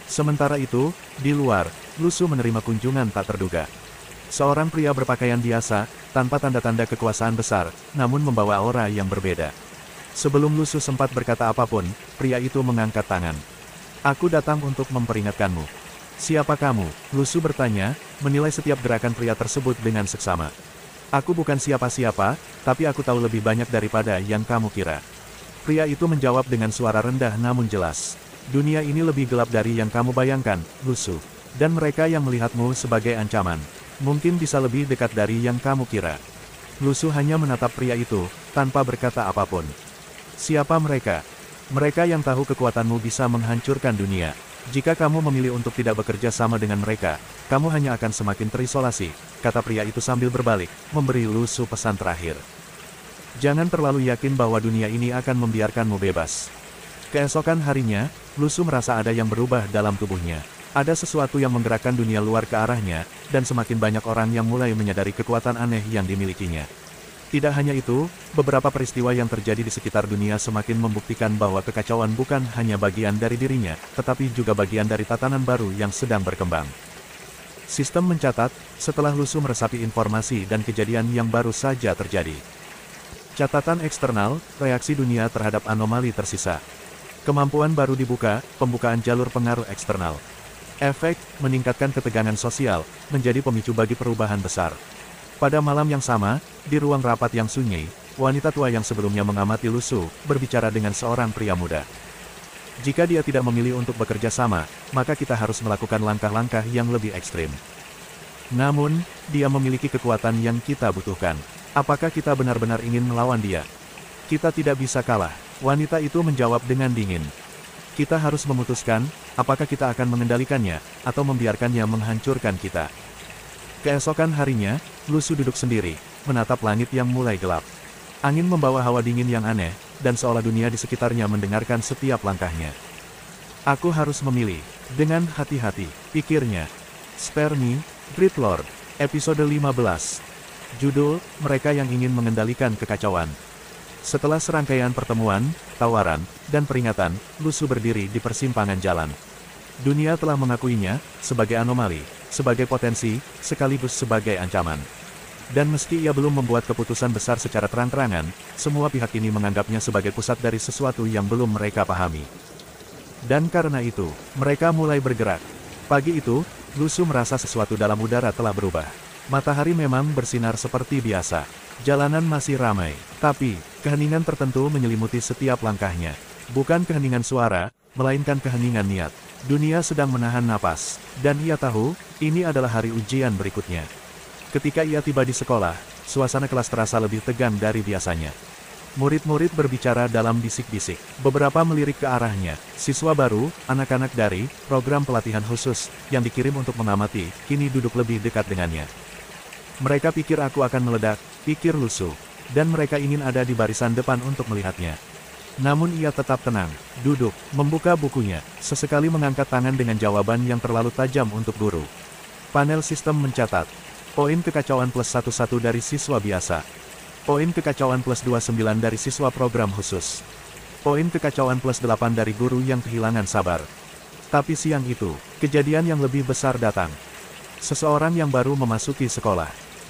Sementara itu, di luar, Lu Su menerima kunjungan tak terduga. Seorang pria berpakaian biasa, tanpa tanda-tanda kekuasaan besar, namun membawa aura yang berbeda. Sebelum Lu Su sempat berkata apapun, pria itu mengangkat tangan. Aku datang untuk memperingatkanmu. Siapa kamu? Lu Su bertanya, menilai setiap gerakan pria tersebut dengan seksama. Aku bukan siapa-siapa, tapi aku tahu lebih banyak daripada yang kamu kira. Pria itu menjawab dengan suara rendah namun jelas. Dunia ini lebih gelap dari yang kamu bayangkan, Lu Su. Dan mereka yang melihatmu sebagai ancaman, mungkin bisa lebih dekat dari yang kamu kira. Lu Su hanya menatap pria itu, tanpa berkata apapun. Siapa mereka? Mereka yang tahu kekuatanmu bisa menghancurkan dunia. Jika kamu memilih untuk tidak bekerja sama dengan mereka, kamu hanya akan semakin terisolasi, kata pria itu sambil berbalik, memberi Lu Su pesan terakhir. Jangan terlalu yakin bahwa dunia ini akan membiarkanmu bebas. Keesokan harinya, Lu Su merasa ada yang berubah dalam tubuhnya. Ada sesuatu yang menggerakkan dunia luar ke arahnya, dan semakin banyak orang yang mulai menyadari kekuatan aneh yang dimilikinya. Tidak hanya itu, beberapa peristiwa yang terjadi di sekitar dunia semakin membuktikan bahwa kekacauan bukan hanya bagian dari dirinya, tetapi juga bagian dari tatanan baru yang sedang berkembang. Sistem mencatat, setelah Lu Su meresapi informasi dan kejadian yang baru saja terjadi. Catatan eksternal, reaksi dunia terhadap anomali tersisa. Kemampuan baru dibuka, pembukaan jalur pengaruh eksternal. Efek, meningkatkan ketegangan sosial, menjadi pemicu bagi perubahan besar. Pada malam yang sama, di ruang rapat yang sunyi, wanita tua yang sebelumnya mengamati Lu Su, berbicara dengan seorang pria muda. Jika dia tidak memilih untuk bekerja sama, maka kita harus melakukan langkah-langkah yang lebih ekstrim. Namun, dia memiliki kekuatan yang kita butuhkan. Apakah kita benar-benar ingin melawan dia? Kita tidak bisa kalah, wanita itu menjawab dengan dingin. Kita harus memutuskan, apakah kita akan mengendalikannya, atau membiarkannya menghancurkan kita. Keesokan harinya, Lu Su duduk sendiri, menatap langit yang mulai gelap. Angin membawa hawa dingin yang aneh, dan seolah dunia di sekitarnya mendengarkan setiap langkahnya. Aku harus memilih, dengan hati-hati, pikirnya. Spare Me, Great Lord, episode 15. Judul, Mereka yang Ingin Mengendalikan Kekacauan. Setelah serangkaian pertemuan, tawaran, dan peringatan, Lu Su berdiri di persimpangan jalan. Dunia telah mengakuinya sebagai anomali, sebagai potensi, sekaligus sebagai ancaman. Dan meski ia belum membuat keputusan besar secara terang-terangan, semua pihak ini menganggapnya sebagai pusat dari sesuatu yang belum mereka pahami. Dan karena itu, mereka mulai bergerak. Pagi itu, Lusu merasa sesuatu dalam udara telah berubah. Matahari memang bersinar seperti biasa. Jalanan masih ramai, tapi keheningan tertentu menyelimuti setiap langkahnya. Bukan keheningan suara, melainkan keheningan niat. Dunia sedang menahan napas, dan ia tahu, ini adalah hari ujian berikutnya. Ketika ia tiba di sekolah, suasana kelas terasa lebih tegang dari biasanya. Murid-murid berbicara dalam bisik-bisik. Beberapa melirik ke arahnya. Siswa baru, anak-anak dari program pelatihan khusus, yang dikirim untuk mengamati, kini duduk lebih dekat dengannya. Mereka pikir aku akan meledak, pikir Lusu. Dan mereka ingin ada di barisan depan untuk melihatnya. Namun ia tetap tenang, duduk, membuka bukunya, sesekali mengangkat tangan dengan jawaban yang terlalu tajam untuk guru. Panel sistem mencatat. Poin kekacauan plus 11 dari siswa biasa. Poin kekacauan plus 29 dari siswa program khusus. Poin kekacauan plus 8 dari guru yang kehilangan sabar. Tapi siang itu, kejadian yang lebih besar datang. Seseorang yang baru memasuki sekolah.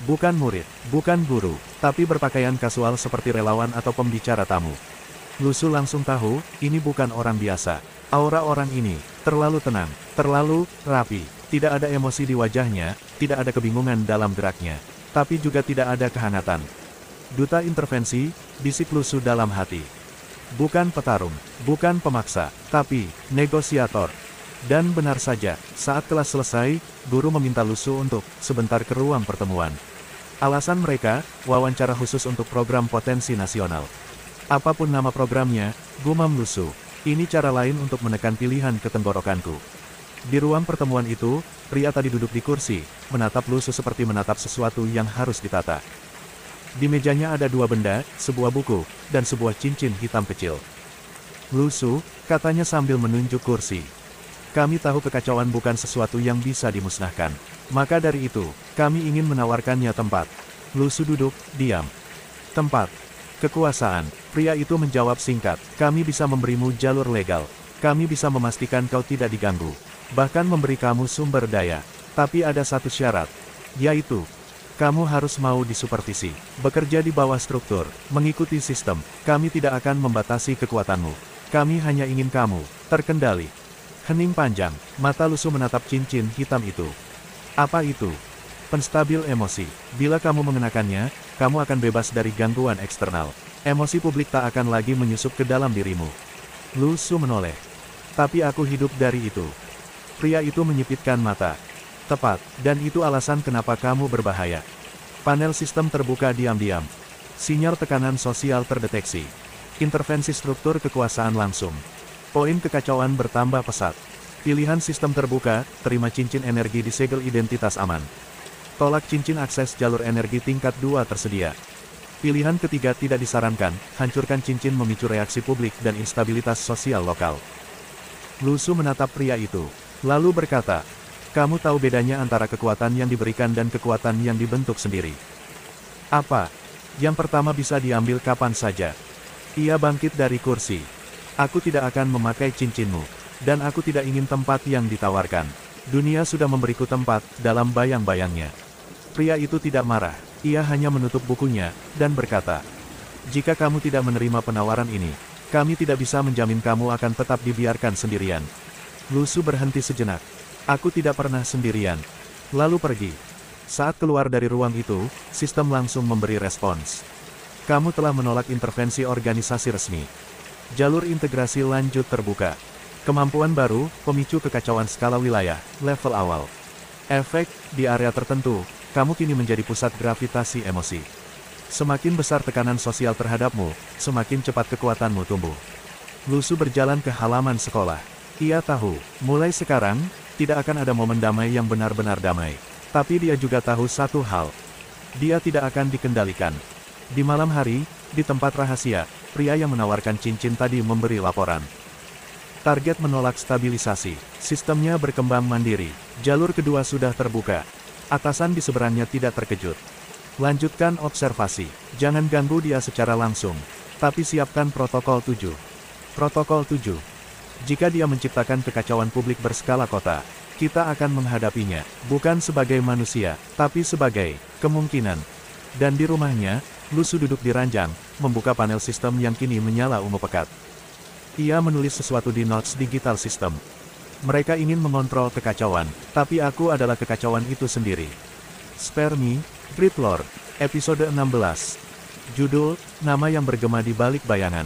Bukan murid, bukan guru, tapi berpakaian kasual seperti relawan atau pembicara tamu. Lusu langsung tahu, ini bukan orang biasa. Aura orang ini, terlalu tenang, terlalu rapi. Tidak ada emosi di wajahnya, tidak ada kebingungan dalam geraknya. Tapi juga tidak ada kehangatan. Duta intervensi, bisik Lusu dalam hati. Bukan petarung, bukan pemaksa, tapi negosiator. Dan benar saja, saat kelas selesai, guru meminta Lusu untuk sebentar ke ruang pertemuan. Alasan mereka, wawancara khusus untuk program potensi nasional. Apapun nama programnya, gumam Lusu, ini cara lain untuk menekan pilihan ke tenggorokanku. Di ruang pertemuan itu, pria tadi duduk di kursi, menatap Lusu seperti menatap sesuatu yang harus ditata. Di mejanya ada dua benda, sebuah buku, dan sebuah cincin hitam kecil. Lusu, katanya sambil menunjuk kursi. Kami tahu kekacauan bukan sesuatu yang bisa dimusnahkan. Maka dari itu, kami ingin menawarkannya tempat. Lusu duduk, diam. Tempat. Kekuasaan. Pria itu menjawab singkat, kami bisa memberimu jalur legal. Kami bisa memastikan kau tidak diganggu. Bahkan memberi kamu sumber daya. Tapi ada satu syarat. Yaitu, kamu harus mau disupervisi. Bekerja di bawah struktur, mengikuti sistem. Kami tidak akan membatasi kekuatanmu. Kami hanya ingin kamu terkendali. Hening panjang, mata Lusu menatap cincin hitam itu. Apa itu? Penstabil emosi. Bila kamu mengenakannya, kamu akan bebas dari gangguan eksternal. Emosi publik tak akan lagi menyusup ke dalam dirimu. Lusu menoleh. Tapi aku hidup dari itu. Pria itu menyipitkan mata. Tepat, dan itu alasan kenapa kamu berbahaya. Panel sistem terbuka diam-diam. Sinyal tekanan sosial terdeteksi. Intervensi struktur kekuasaan langsung. Poin kekacauan bertambah pesat. Pilihan sistem terbuka, terima cincin energi disegel identitas aman. Tolak cincin akses jalur energi tingkat 2 tersedia. Pilihan ketiga tidak disarankan, hancurkan cincin memicu reaksi publik dan instabilitas sosial lokal. Lusu menatap pria itu. Lalu berkata, kamu tahu bedanya antara kekuatan yang diberikan dan kekuatan yang dibentuk sendiri. Apa? Yang pertama bisa diambil kapan saja. Ia bangkit dari kursi. Aku tidak akan memakai cincinmu. Dan aku tidak ingin tempat yang ditawarkan. Dunia sudah memberiku tempat, dalam bayang-bayangnya. Pria itu tidak marah. Ia hanya menutup bukunya, dan berkata, jika kamu tidak menerima penawaran ini, kami tidak bisa menjamin kamu akan tetap dibiarkan sendirian. Lusu berhenti sejenak. Aku tidak pernah sendirian. Lalu pergi. Saat keluar dari ruang itu, sistem langsung memberi respons. Kamu telah menolak intervensi organisasi resmi. Jalur integrasi lanjut terbuka. Kemampuan baru, pemicu kekacauan skala wilayah, level awal. Efek, di area tertentu, kamu kini menjadi pusat gravitasi emosi. Semakin besar tekanan sosial terhadapmu, semakin cepat kekuatanmu tumbuh. Lusu berjalan ke halaman sekolah. Ia tahu, mulai sekarang, tidak akan ada momen damai yang benar-benar damai. Tapi dia juga tahu satu hal. Dia tidak akan dikendalikan. Di malam hari, di tempat rahasia, pria yang menawarkan cincin tadi memberi laporan. Target menolak stabilisasi. Sistemnya berkembang mandiri. Jalur kedua sudah terbuka. Atasan di seberangnya tidak terkejut. Lanjutkan observasi. Jangan ganggu dia secara langsung. Tapi siapkan protokol 7. Protokol 7. Jika dia menciptakan kekacauan publik berskala kota, kita akan menghadapinya, bukan sebagai manusia, tapi sebagai kemungkinan. Dan di rumahnya, Lusu duduk di ranjang, membuka panel sistem yang kini menyala ungu pekat. Ia menulis sesuatu di notes digital system. Mereka ingin mengontrol kekacauan, tapi aku adalah kekacauan itu sendiri. Spare Me, Great Lord, episode 16. Judul, nama yang bergema di balik bayangan.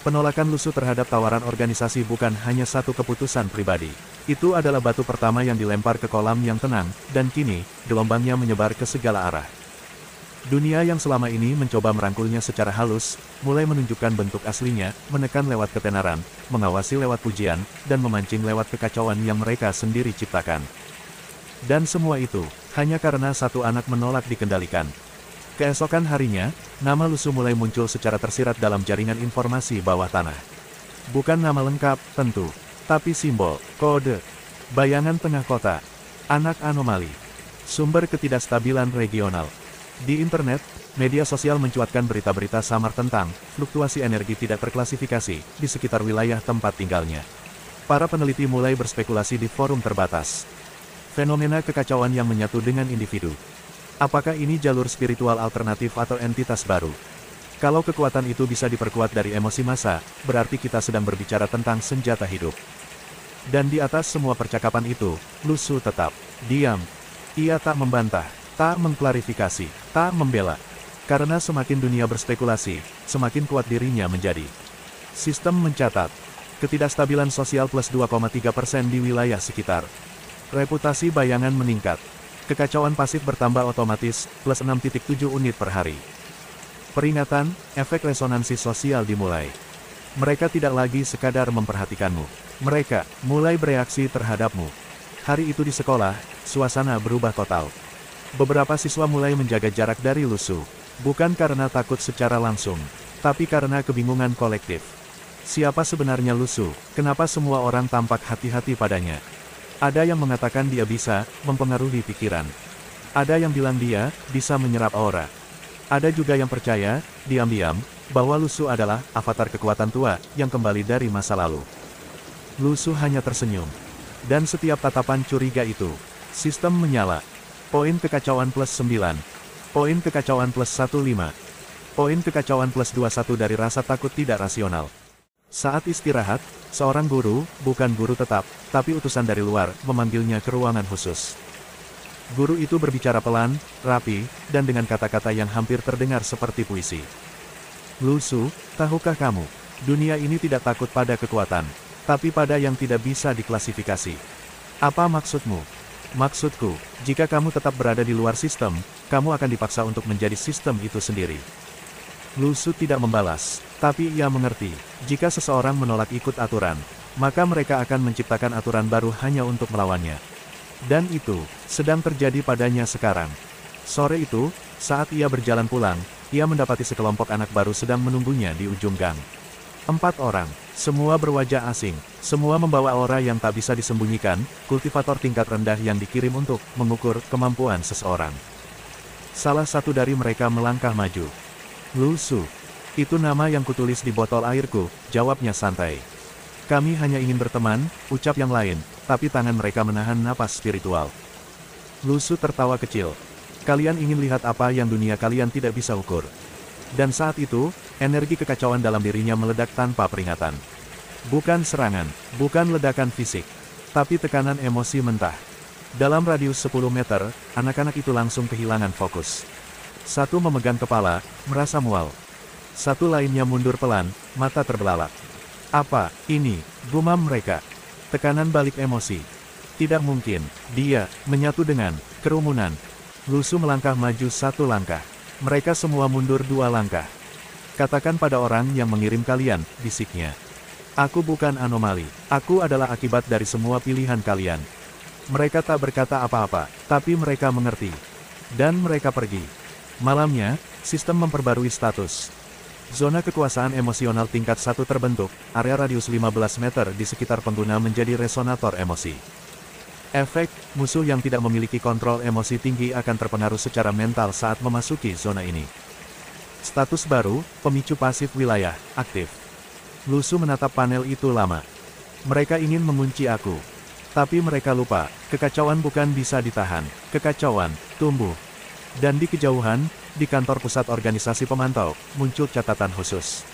Penolakan Lusu terhadap tawaran organisasi bukan hanya satu keputusan pribadi. Itu adalah batu pertama yang dilempar ke kolam yang tenang, dan kini, gelombangnya menyebar ke segala arah. Dunia yang selama ini mencoba merangkulnya secara halus, mulai menunjukkan bentuk aslinya, menekan lewat ketenaran, mengawasi lewat pujian, dan memancing lewat kekacauan yang mereka sendiri ciptakan. Dan semua itu, hanya karena satu anak menolak dikendalikan. Keesokan harinya, nama Lusu mulai muncul secara tersirat dalam jaringan informasi bawah tanah. Bukan nama lengkap, tentu, tapi simbol, kode, bayangan tengah kota, anak anomali, sumber ketidakstabilan regional. Di internet, media sosial mencuatkan berita-berita samar tentang fluktuasi energi tidak terklasifikasi di sekitar wilayah tempat tinggalnya. Para peneliti mulai berspekulasi di forum terbatas. Fenomena kekacauan yang menyatu dengan individu. Apakah ini jalur spiritual alternatif atau entitas baru? Kalau kekuatan itu bisa diperkuat dari emosi massa, berarti kita sedang berbicara tentang senjata hidup. Dan di atas semua percakapan itu, Lusu tetap diam. Ia tak membantah, tak mengklarifikasi, tak membela. Karena semakin dunia berspekulasi, semakin kuat dirinya menjadi. Sistem mencatat, ketidakstabilan sosial plus 2,3% di wilayah sekitar. Reputasi bayangan meningkat. Kekacauan pasif bertambah otomatis, plus 6,7 unit per hari. Peringatan, efek resonansi sosial dimulai. Mereka tidak lagi sekadar memperhatikanmu. Mereka mulai bereaksi terhadapmu. Hari itu di sekolah, suasana berubah total. Beberapa siswa mulai menjaga jarak dari Lusu, bukan karena takut secara langsung, tapi karena kebingungan kolektif. Siapa sebenarnya Lusu? Kenapa semua orang tampak hati-hati padanya? Ada yang mengatakan dia bisa mempengaruhi pikiran. Ada yang bilang dia bisa menyerap aura. Ada juga yang percaya, diam-diam, bahwa Lusu adalah avatar kekuatan tua yang kembali dari masa lalu. Lusu hanya tersenyum. Dan setiap tatapan curiga itu, sistem menyala. Poin kekacauan plus 9. Poin kekacauan plus 15. Poin kekacauan plus 21 dari rasa takut tidak rasional. Saat istirahat, seorang guru, bukan guru tetap, tapi utusan dari luar, memanggilnya ke ruangan khusus. Guru itu berbicara pelan, rapi, dan dengan kata-kata yang hampir terdengar seperti puisi. Lusu, tahukah kamu, dunia ini tidak takut pada kekuatan, tapi pada yang tidak bisa diklasifikasi. Apa maksudmu? Maksudku, jika kamu tetap berada di luar sistem, kamu akan dipaksa untuk menjadi sistem itu sendiri. Lusu tidak membalas, tapi ia mengerti, jika seseorang menolak ikut aturan, maka mereka akan menciptakan aturan baru hanya untuk melawannya. Dan itu, sedang terjadi padanya sekarang. Sore itu, saat ia berjalan pulang, ia mendapati sekelompok anak baru sedang menunggunya di ujung gang. 4 orang, semua berwajah asing, semua membawa aura yang tak bisa disembunyikan, kultivator tingkat rendah yang dikirim untuk mengukur kemampuan seseorang. Salah satu dari mereka melangkah maju. Lusu, itu nama yang kutulis di botol airku, jawabnya santai. Kami hanya ingin berteman, ucap yang lain, tapi tangan mereka menahan napas spiritual. Lusu tertawa kecil. Kalian ingin lihat apa yang dunia kalian tidak bisa ukur. Dan saat itu, energi kekacauan dalam dirinya meledak tanpa peringatan. Bukan serangan, bukan ledakan fisik, tapi tekanan emosi mentah. Dalam radius 10 meter, anak-anak itu langsung kehilangan fokus. Satu memegang kepala, merasa mual. Satu lainnya mundur pelan, mata terbelalak. Apa ini? Gumam mereka. Tekanan balik emosi. Tidak mungkin, dia menyatu dengan kerumunan. Lusu melangkah maju 1 langkah. Mereka semua mundur 2 langkah. Katakan pada orang yang mengirim kalian, bisiknya. Aku bukan anomali, aku adalah akibat dari semua pilihan kalian. Mereka tak berkata apa-apa, tapi mereka mengerti. Dan mereka pergi. Malamnya, sistem memperbarui status. Zona kekuasaan emosional tingkat 1 terbentuk, area radius 15 meter di sekitar pengguna menjadi resonator emosi. Efek, musuh yang tidak memiliki kontrol emosi tinggi akan terpengaruh secara mental saat memasuki zona ini. Status baru, pemicu pasif wilayah, aktif. Lusu menatap panel itu lama. Mereka ingin mengunci aku. Tapi mereka lupa, kekacauan bukan bisa ditahan. Kekacauan tumbuh. Dan di kejauhan, di kantor pusat organisasi pemantau, muncul catatan khusus.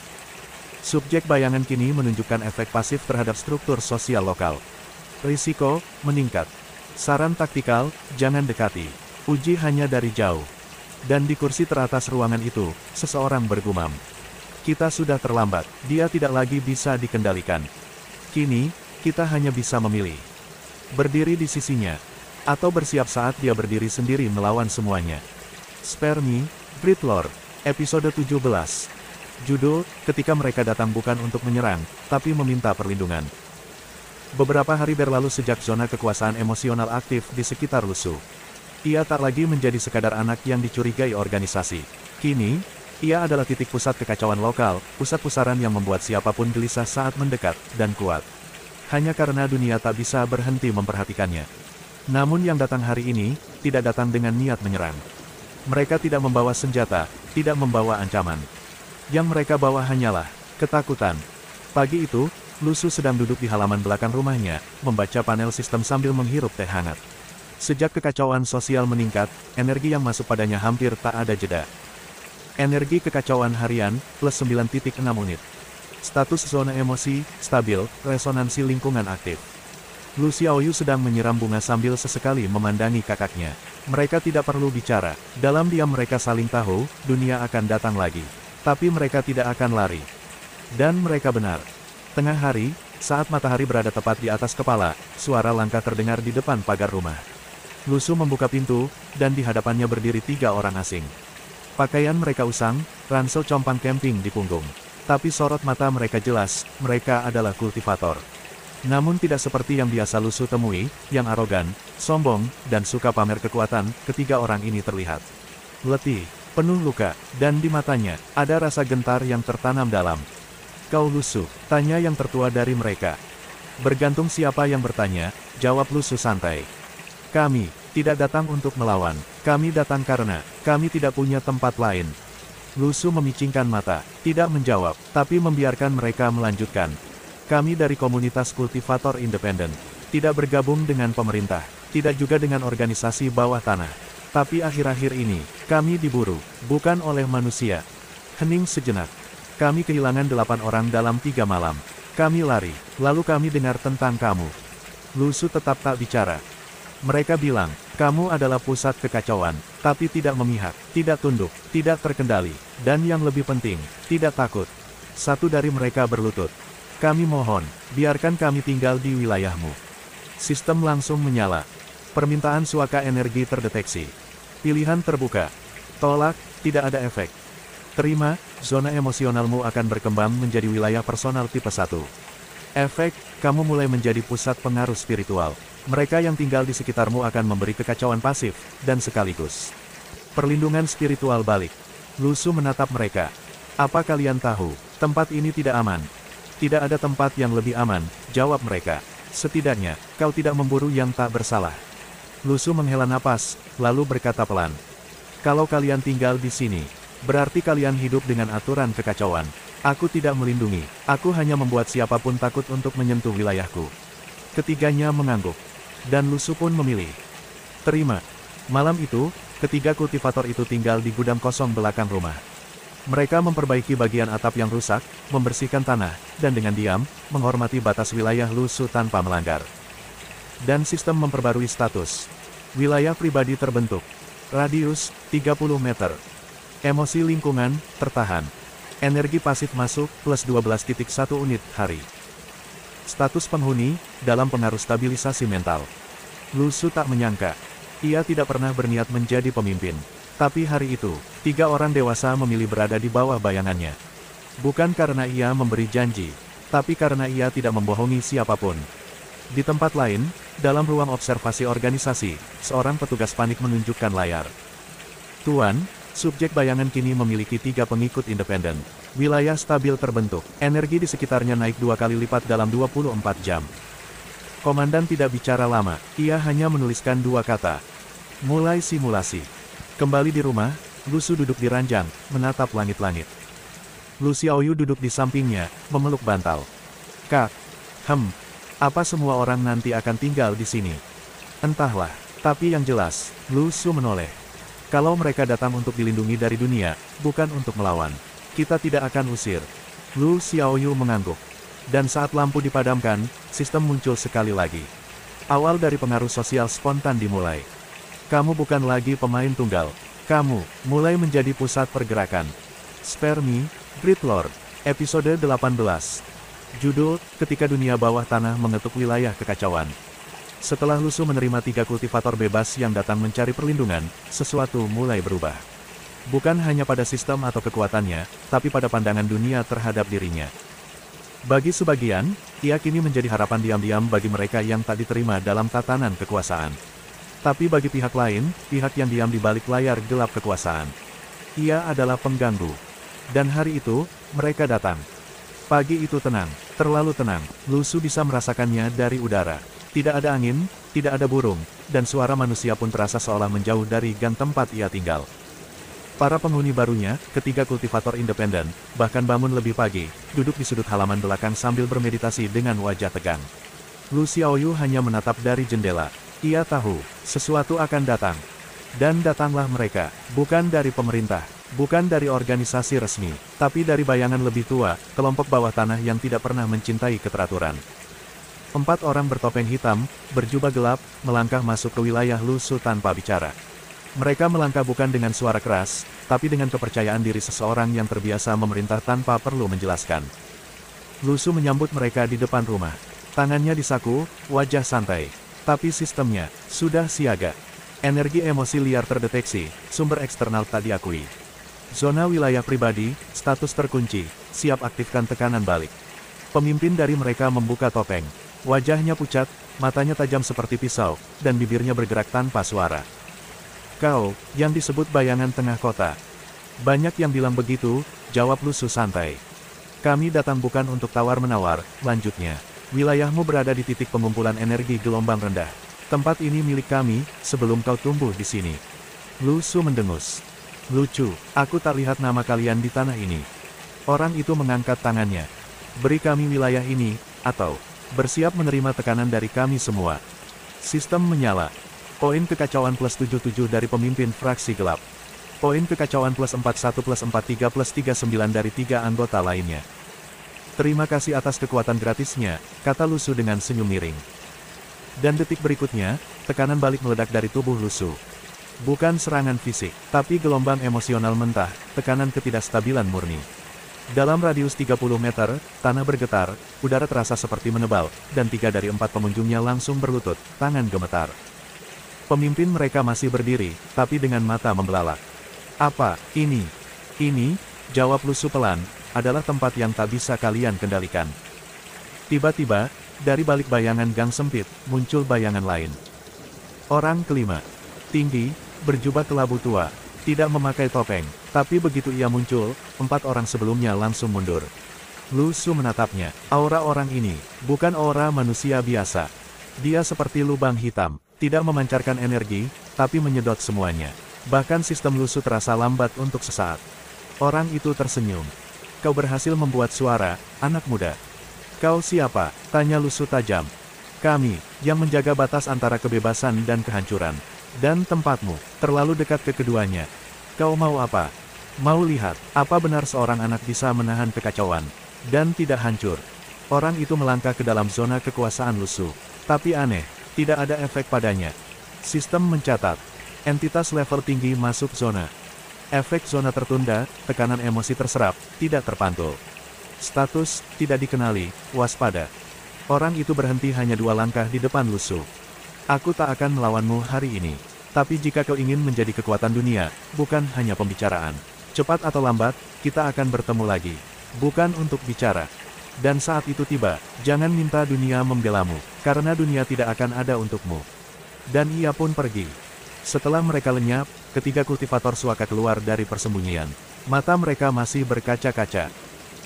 Subjek bayangan kini menunjukkan efek pasif terhadap struktur sosial lokal. Risiko meningkat. Saran taktikal, jangan dekati. Uji hanya dari jauh. Dan di kursi teratas ruangan itu, seseorang bergumam. Kita sudah terlambat, dia tidak lagi bisa dikendalikan. Kini, kita hanya bisa memilih. Berdiri di sisinya, atau bersiap saat dia berdiri sendiri melawan semuanya. Spare Me, Great Lord, episode 17. Judul, ketika mereka datang bukan untuk menyerang, tapi meminta perlindungan. Beberapa hari berlalu sejak zona kekuasaan emosional aktif di sekitar Lusu. Ia tak lagi menjadi sekadar anak yang dicurigai organisasi. Kini, ia adalah titik pusat kekacauan lokal, pusat pusaran yang membuat siapapun gelisah saat mendekat, dan kuat. Hanya karena dunia tak bisa berhenti memperhatikannya. Namun yang datang hari ini, tidak datang dengan niat menyerang. Mereka tidak membawa senjata, tidak membawa ancaman. Yang mereka bawa hanyalah ketakutan. Pagi itu, Lusu sedang duduk di halaman belakang rumahnya, membaca panel sistem sambil menghirup teh hangat. Sejak kekacauan sosial meningkat, energi yang masuk padanya hampir tak ada jeda. Energi kekacauan harian, plus 9.6 unit. Status zona emosi, stabil, resonansi lingkungan aktif. Lu Xiaoyu sedang menyiram bunga sambil sesekali memandangi kakaknya. Mereka tidak perlu bicara, dalam diam mereka saling tahu, dunia akan datang lagi. Tapi mereka tidak akan lari. Dan mereka benar. Tengah hari, saat matahari berada tepat di atas kepala, suara langkah terdengar di depan pagar rumah. Lusu membuka pintu, dan di hadapannya berdiri 3 orang asing. Pakaian mereka usang, ransel compang camping di punggung. Tapi sorot mata mereka jelas, mereka adalah kultivator. Namun tidak seperti yang biasa Lusu temui, yang arogan, sombong, dan suka pamer kekuatan, ketiga orang ini terlihat letih, penuh luka, dan di matanya, ada rasa gentar yang tertanam dalam. Kau Lusu, tanya yang tertua dari mereka. Bergantung siapa yang bertanya, jawab Lusu santai. Kami tidak datang untuk melawan, kami datang karena kami tidak punya tempat lain. Lusu memicingkan mata, tidak menjawab, tapi membiarkan mereka melanjutkan. Kami dari komunitas kultivator independen, tidak bergabung dengan pemerintah, tidak juga dengan organisasi bawah tanah. Tapi akhir-akhir ini, kami diburu, bukan oleh manusia. Hening sejenak. Kami kehilangan 8 orang dalam 3 malam. Kami lari, lalu kami dengar tentang kamu. Lusu tetap tak bicara. Mereka bilang, kamu adalah pusat kekacauan, tapi tidak memihak, tidak tunduk, tidak terkendali, dan yang lebih penting, tidak takut. Satu dari mereka berlutut. Kami mohon, biarkan kami tinggal di wilayahmu. Sistem langsung menyala. Permintaan suaka energi terdeteksi. Pilihan terbuka. Tolak, tidak ada efek. Terima, zona emosionalmu akan berkembang menjadi wilayah personal tipe 1. Efek, kamu mulai menjadi pusat pengaruh spiritual. Mereka yang tinggal di sekitarmu akan memberi kekacauan pasif, dan sekaligus perlindungan spiritual balik. Lusu menatap mereka. Apa kalian tahu, tempat ini tidak aman? Tidak ada tempat yang lebih aman, jawab mereka. Setidaknya, kau tidak memburu yang tak bersalah. Lusu menghela napas, lalu berkata pelan. Kalau kalian tinggal di sini, berarti kalian hidup dengan aturan kekacauan. Aku tidak melindungi, aku hanya membuat siapapun takut untuk menyentuh wilayahku. Ketiganya mengangguk. Dan Lusu pun memilih. Terima. Malam itu, ketiga kultivator itu tinggal di gudang kosong belakang rumah. Mereka memperbaiki bagian atap yang rusak, membersihkan tanah, dan dengan diam, menghormati batas wilayah Lusu tanpa melanggar. Dan sistem memperbarui status. Wilayah pribadi terbentuk. Radius, 30 meter. Emosi lingkungan, tertahan. Energi pasif masuk, plus 12.1 unit, hari. Status penghuni, dalam pengaruh stabilisasi mental. Lusu tak menyangka. Ia tidak pernah berniat menjadi pemimpin. Tapi hari itu, 3 orang dewasa memilih berada di bawah bayangannya. Bukan karena ia memberi janji, tapi karena ia tidak membohongi siapapun. Di tempat lain, dalam ruang observasi organisasi, seorang petugas panik menunjukkan layar. Tuan, subjek bayangan kini memiliki 3 pengikut independen. Wilayah stabil terbentuk, energi di sekitarnya naik 2 kali lipat dalam 24 jam. Komandan tidak bicara lama, ia hanya menuliskan 2 kata. Mulai simulasi. Kembali di rumah, Lusu duduk di ranjang, menatap langit-langit. Lu Xiaoyu duduk di sampingnya, memeluk bantal. Kak, Apa semua orang nanti akan tinggal di sini? Entahlah. Tapi yang jelas, Lu Su menoleh. Kalau mereka datang untuk dilindungi dari dunia, bukan untuk melawan, kita tidak akan usir. Lu Xiaoyu mengangguk. Dan saat lampu dipadamkan, sistem muncul sekali lagi. Awal dari pengaruh sosial spontan dimulai. Kamu bukan lagi pemain tunggal. Kamu mulai menjadi pusat pergerakan. Spare Me, Great Lord. Episode 18. Judul, Ketika Dunia Bawah Tanah Mengetuk Wilayah Kekacauan. Setelah Lu Su menerima 3 kultivator bebas yang datang mencari perlindungan, sesuatu mulai berubah. Bukan hanya pada sistem atau kekuatannya, tapi pada pandangan dunia terhadap dirinya. Bagi sebagian, ia kini menjadi harapan diam-diam bagi mereka yang tak diterima dalam tatanan kekuasaan. Tapi bagi pihak lain, pihak yang diam di balik layar gelap kekuasaan. Ia adalah pengganggu. Dan hari itu, mereka datang. Pagi itu tenang, terlalu tenang. Lu Su bisa merasakannya dari udara. Tidak ada angin, tidak ada burung, dan suara manusia pun terasa seolah menjauh dari gang tempat ia tinggal. Para penghuni barunya, ketiga kultivator independen, bahkan bangun lebih pagi, duduk di sudut halaman belakang sambil bermeditasi dengan wajah tegang. Lu Xiaoyu hanya menatap dari jendela. Ia tahu, sesuatu akan datang. Dan datanglah mereka, bukan dari pemerintah, bukan dari organisasi resmi, tapi dari bayangan lebih tua, kelompok bawah tanah yang tidak pernah mencintai keteraturan. 4 orang bertopeng hitam, berjubah gelap, melangkah masuk ke wilayah Lu Su tanpa bicara. Mereka melangkah bukan dengan suara keras, tapi dengan kepercayaan diri seseorang yang terbiasa memerintah tanpa perlu menjelaskan. Lu Su menyambut mereka di depan rumah. Tangannya disaku, wajah santai. Tapi sistemnya sudah siaga. Energi emosi liar terdeteksi, sumber eksternal tak diakui. Zona wilayah pribadi, status terkunci, siap aktifkan tekanan balik. Pemimpin dari mereka membuka topeng. Wajahnya pucat, matanya tajam seperti pisau, dan bibirnya bergerak tanpa suara. Kau, yang disebut bayangan tengah kota. Banyak yang bilang begitu, jawab Lu Su santai. Kami datang bukan untuk tawar-menawar, lanjutnya. Wilayahmu berada di titik pengumpulan energi gelombang rendah. Tempat ini milik kami, sebelum kau tumbuh di sini. Lu Su mendengus. Lucu, aku tak lihat nama kalian di tanah ini. Orang itu mengangkat tangannya. Beri kami wilayah ini, atau bersiap menerima tekanan dari kami semua. Sistem menyala. Poin kekacauan plus 77 dari pemimpin fraksi gelap. Poin kekacauan plus 41 plus 43 plus 39 dari 3 anggota lainnya. Terima kasih atas kekuatan gratisnya, kata Lu Su dengan senyum miring. Dan detik berikutnya, tekanan balik meledak dari tubuh Lu Su. Bukan serangan fisik, tapi gelombang emosional mentah, tekanan ketidakstabilan murni. Dalam radius 30 meter, tanah bergetar, udara terasa seperti menebal, dan 3 dari 4 pengunjungnya langsung berlutut, tangan gemetar. Pemimpin mereka masih berdiri, tapi dengan mata membelalak. Apa, ini? Ini, jawab Lu Su pelan, adalah tempat yang tak bisa kalian kendalikan. Tiba-tiba, dari balik bayangan gang sempit, muncul bayangan lain. Orang kelima. Tinggi, berjubah kelabu tua. Tidak memakai topeng, tapi begitu ia muncul, 4 orang sebelumnya langsung mundur. Lu Su menatapnya. Aura orang ini, bukan aura manusia biasa. Dia seperti lubang hitam, tidak memancarkan energi, tapi menyedot semuanya. Bahkan sistem Lu Su terasa lambat untuk sesaat. Orang itu tersenyum. Kau berhasil membuat suara, anak muda. Kau siapa? Tanya Lu Su tajam. Kami, yang menjaga batas antara kebebasan dan kehancuran. Dan tempatmu, terlalu dekat ke keduanya. Kau mau apa? Mau lihat, apa benar seorang anak bisa menahan kekacauan, dan tidak hancur? Orang itu melangkah ke dalam zona kekuasaan Lu Su. Tapi aneh, tidak ada efek padanya. Sistem mencatat, entitas level tinggi masuk zona. Efek zona tertunda, tekanan emosi terserap, tidak terpantul. Status, tidak dikenali, waspada. Orang itu berhenti hanya 2 langkah di depan Lu Su. Aku tak akan melawanmu hari ini. Tapi jika kau ingin menjadi kekuatan dunia, bukan hanya pembicaraan. Cepat atau lambat, kita akan bertemu lagi. Bukan untuk bicara. Dan saat itu tiba, jangan minta dunia membelamu, karena dunia tidak akan ada untukmu. Dan ia pun pergi. Setelah mereka lenyap, ketiga kultivator suaka keluar dari persembunyian. Mata mereka masih berkaca-kaca.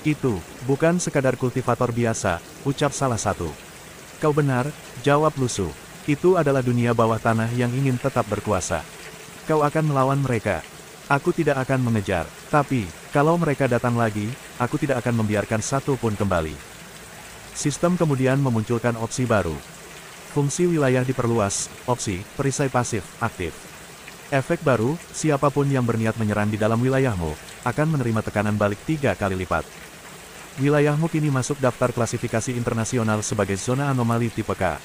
Itu, bukan sekadar kultivator biasa, ucap salah satu. Kau benar, jawab Lu Su. Itu adalah dunia bawah tanah yang ingin tetap berkuasa. Kau akan melawan mereka. Aku tidak akan mengejar. Tapi, kalau mereka datang lagi, aku tidak akan membiarkan satu pun kembali. Sistem kemudian memunculkan opsi baru. Fungsi wilayah diperluas, opsi, perisai pasif, aktif. Efek baru, siapapun yang berniat menyerang di dalam wilayahmu, akan menerima tekanan balik 3 kali lipat. Wilayahmu kini masuk daftar klasifikasi internasional sebagai zona anomali tipe K.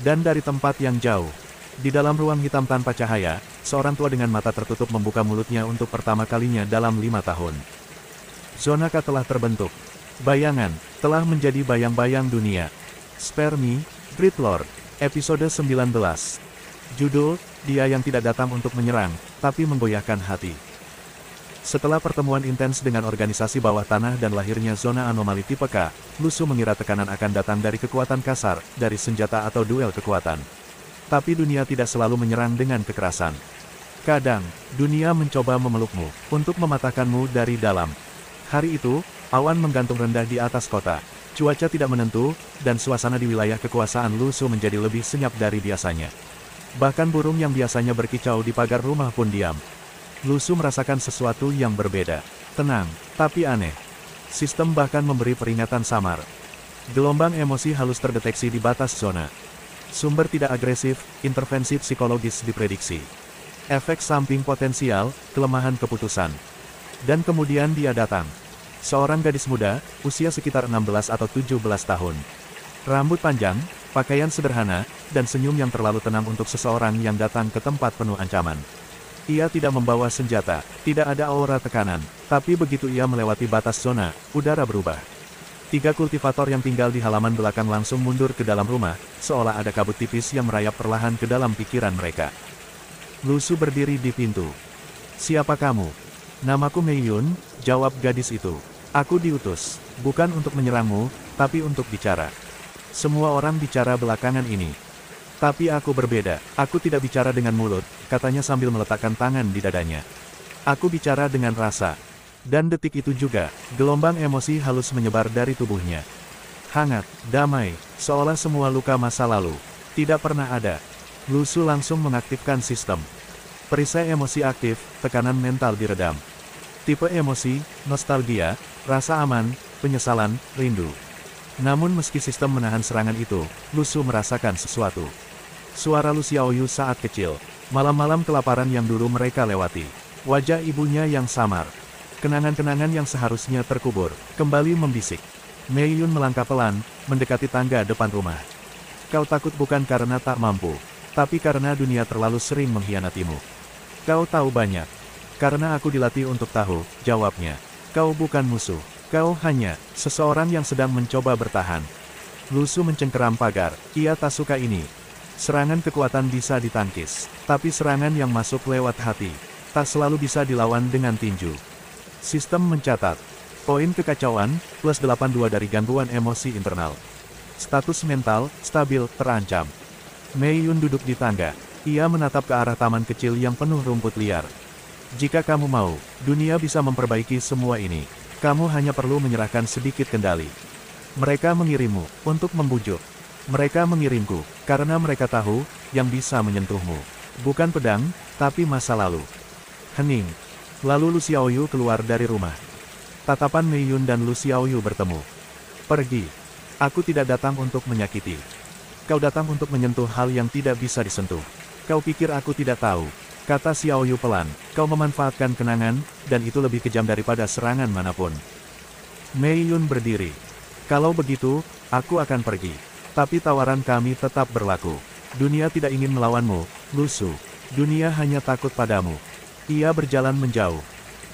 Dan dari tempat yang jauh, di dalam ruang hitam tanpa cahaya, seorang tua dengan mata tertutup membuka mulutnya untuk pertama kalinya dalam 5 tahun. Zona K telah terbentuk. Bayangan, telah menjadi bayang-bayang dunia. Spare Me, Great Lord, episode 19. Judul, dia yang tidak datang untuk menyerang, tapi menggoyahkan hati. Setelah pertemuan intens dengan organisasi bawah tanah dan lahirnya zona anomali tipe K, Lu Su mengira tekanan akan datang dari kekuatan kasar, dari senjata atau duel kekuatan. Tapi dunia tidak selalu menyerang dengan kekerasan. Kadang, dunia mencoba memelukmu, untuk mematahkanmu dari dalam. Hari itu, awan menggantung rendah di atas kota. Cuaca tidak menentu, dan suasana di wilayah kekuasaan Lu Su menjadi lebih senyap dari biasanya. Bahkan burung yang biasanya berkicau di pagar rumah pun diam. Lu Su merasakan sesuatu yang berbeda. Tenang, tapi aneh. Sistem bahkan memberi peringatan samar. Gelombang emosi halus terdeteksi di batas zona. Sumber tidak agresif, intervensi psikologis diprediksi. Efek samping potensial, kelemahan keputusan. Dan kemudian dia datang. Seorang gadis muda, usia sekitar 16 atau 17 tahun. Rambut panjang, pakaian sederhana, dan senyum yang terlalu tenang untuk seseorang yang datang ke tempat penuh ancaman. Ia tidak membawa senjata, tidak ada aura tekanan, tapi begitu ia melewati batas zona, udara berubah. 3 kultivator yang tinggal di halaman belakang langsung mundur ke dalam rumah, seolah ada kabut tipis yang merayap perlahan ke dalam pikiran mereka. Lu Su berdiri di pintu. "Siapa kamu?" "Namaku Mei Yun," jawab gadis itu. "Aku diutus, bukan untuk menyerangmu, tapi untuk bicara. Semua orang bicara belakangan ini. Tapi aku berbeda, aku tidak bicara dengan mulut," katanya sambil meletakkan tangan di dadanya. "Aku bicara dengan rasa." Dan detik itu juga, gelombang emosi halus menyebar dari tubuhnya. Hangat, damai, seolah semua luka masa lalu tidak pernah ada. Lu Su langsung mengaktifkan sistem. Perisai emosi aktif, tekanan mental diredam. Tipe emosi, nostalgia, rasa aman, penyesalan, rindu. Namun meski sistem menahan serangan itu, Lu Su merasakan sesuatu. Suara Lu Xiaoyu saat kecil. Malam-malam kelaparan yang dulu mereka lewati. Wajah ibunya yang samar. Kenangan-kenangan yang seharusnya terkubur, kembali membisik. Mei Yun melangkah pelan, mendekati tangga depan rumah. "Kau takut bukan karena tak mampu, tapi karena dunia terlalu sering mengkhianatimu. Kau tahu banyak. Karena aku dilatih untuk tahu," jawabnya. "Kau bukan musuh. Kau hanya seseorang yang sedang mencoba bertahan." Lu Su mencengkeram pagar. Ia tak suka ini. Serangan kekuatan bisa ditangkis, tapi serangan yang masuk lewat hati tak selalu bisa dilawan dengan tinju. Sistem mencatat. Poin kekacauan, plus 82 dari gangguan emosi internal. Status mental, stabil, terancam. Mei Yun duduk di tangga. Ia menatap ke arah taman kecil yang penuh rumput liar. "Jika kamu mau, dunia bisa memperbaiki semua ini. Kamu hanya perlu menyerahkan sedikit kendali." "Mereka mengirimmu untuk membujuk. Mereka mengirimku karena mereka tahu yang bisa menyentuhmu. Bukan pedang, tapi masa lalu." Hening. Lalu Lu Xiaoyu keluar dari rumah. Tatapan Mei Yun dan Lu Xiaoyu bertemu. "Pergi. Aku tidak datang untuk menyakiti. Kau datang untuk menyentuh hal yang tidak bisa disentuh. Kau pikir aku tidak tahu," kata Xiaoyu pelan. "Kau memanfaatkan kenangan, dan itu lebih kejam daripada serangan manapun." Mei Yun berdiri. "Kalau begitu, aku akan pergi. Tapi tawaran kami tetap berlaku. Dunia tidak ingin melawanmu, Lu Su. Dunia hanya takut padamu." Ia berjalan menjauh.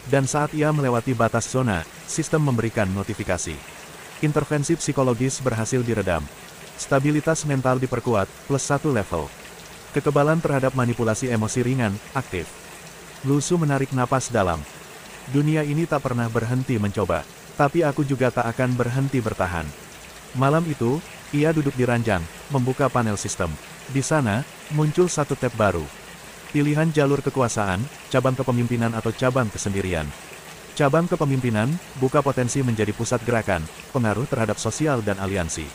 Dan saat ia melewati batas zona, sistem memberikan notifikasi. Intervensi psikologis berhasil diredam. Stabilitas mental diperkuat, plus 1 level. Kekebalan terhadap manipulasi emosi ringan, aktif. Lu Su menarik napas dalam. "Dunia ini tak pernah berhenti mencoba. Tapi aku juga tak akan berhenti bertahan." Malam itu, ia duduk di ranjang, membuka panel sistem. Di sana, muncul satu tab baru. Pilihan jalur kekuasaan, cabang kepemimpinan atau cabang kesendirian. Cabang kepemimpinan, buka potensi menjadi pusat gerakan, pengaruh terhadap sosial dan aliansi.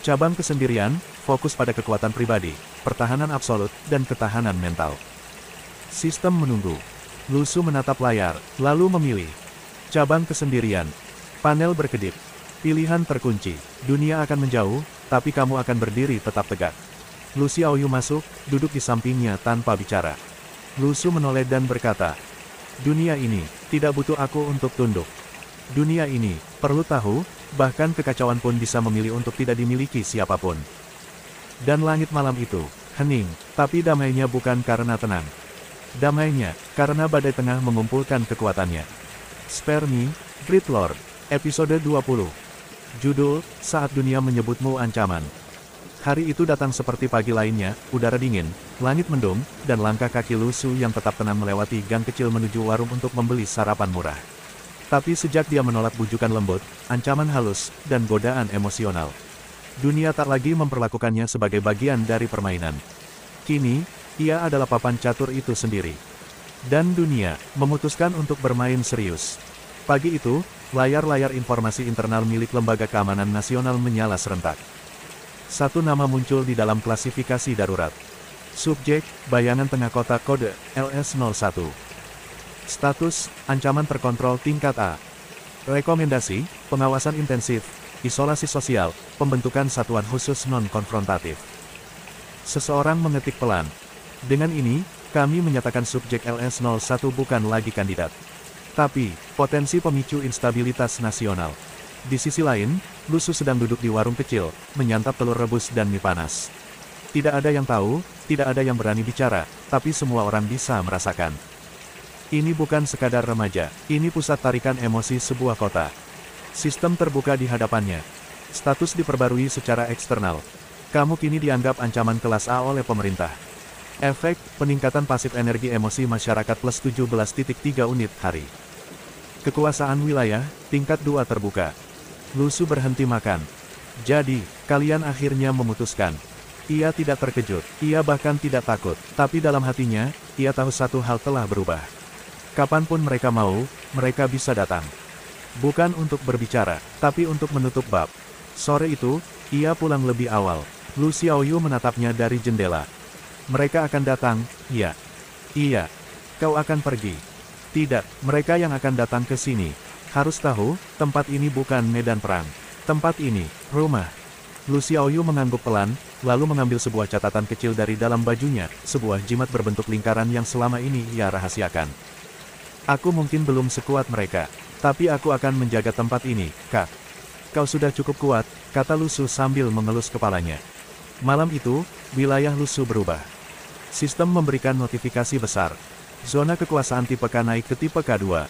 Cabang kesendirian, fokus pada kekuatan pribadi, pertahanan absolut, dan ketahanan mental. Sistem menunggu. Lu Su menatap layar, lalu memilih. Cabang kesendirian. Panel berkedip. Pilihan terkunci. Dunia akan menjauh, tapi kamu akan berdiri tetap tegak. Lu Xiaoyu masuk, duduk di sampingnya tanpa bicara. Lu Su menoleh dan berkata, dunia ini, tidak butuh aku untuk tunduk. Dunia ini, perlu tahu, bahkan kekacauan pun bisa memilih untuk tidak dimiliki siapapun. Dan langit malam itu, hening, tapi damainya bukan karena tenang. Damainya, karena badai tengah mengumpulkan kekuatannya. Spare Me, Great Lord, Episode 20. Judul, Saat Dunia Menyebutmu Ancaman. Hari itu datang seperti pagi lainnya, udara dingin, langit mendung, dan langkah kaki Lu Su yang tetap tenang melewati gang kecil menuju warung untuk membeli sarapan murah. Tapi sejak dia menolak bujukan lembut, ancaman halus, dan godaan emosional, dunia tak lagi memperlakukannya sebagai bagian dari permainan. Kini, ia adalah papan catur itu sendiri. Dan dunia memutuskan untuk bermain serius. Pagi itu, layar-layar informasi internal milik Lembaga Keamanan Nasional menyala serentak. Satu nama muncul di dalam klasifikasi darurat. Subjek, bayangan tengah kotak kode, LS01. Status, ancaman terkontrol tingkat A. Rekomendasi, pengawasan intensif, isolasi sosial, pembentukan satuan khusus non-konfrontatif. Seseorang mengetik pelan. Dengan ini, kami menyatakan subjek LS01 bukan lagi kandidat, tapi potensi pemicu instabilitas nasional. Di sisi lain, Lu Su sedang duduk di warung kecil, menyantap telur rebus dan mie panas. Tidak ada yang tahu, tidak ada yang berani bicara, tapi semua orang bisa merasakan. Ini bukan sekadar remaja, ini pusat tarikan emosi sebuah kota. Sistem terbuka di hadapannya. Status diperbarui secara eksternal. Kamu kini dianggap ancaman kelas A oleh pemerintah. Efek, peningkatan pasif energi emosi masyarakat plus 17.3 unit hari. Kekuasaan wilayah, tingkat 2 terbuka. Lu Su berhenti makan. Jadi, kalian akhirnya memutuskan. Ia tidak terkejut, ia bahkan tidak takut, tapi dalam hatinya, ia tahu satu hal telah berubah. Kapanpun mereka mau, mereka bisa datang. Bukan untuk berbicara, tapi untuk menutup bab. Sore itu, ia pulang lebih awal. Lu Xiaoyu menatapnya dari jendela. Mereka akan datang, ya. Iya. Kau akan pergi. Tidak, mereka yang akan datang ke sini. Harus tahu, tempat ini bukan medan perang. Tempat ini, rumah. Lu Xiaoyu mengangguk pelan, lalu mengambil sebuah catatan kecil dari dalam bajunya, sebuah jimat berbentuk lingkaran yang selama ini ia rahasiakan. Aku mungkin belum sekuat mereka, tapi aku akan menjaga tempat ini, Kak. Kau sudah cukup kuat, kata Lu Su sambil mengelus kepalanya. Malam itu, wilayah Lu Su berubah. Sistem memberikan notifikasi besar. Zona kekuasaan tipe K naik ke tipe K2.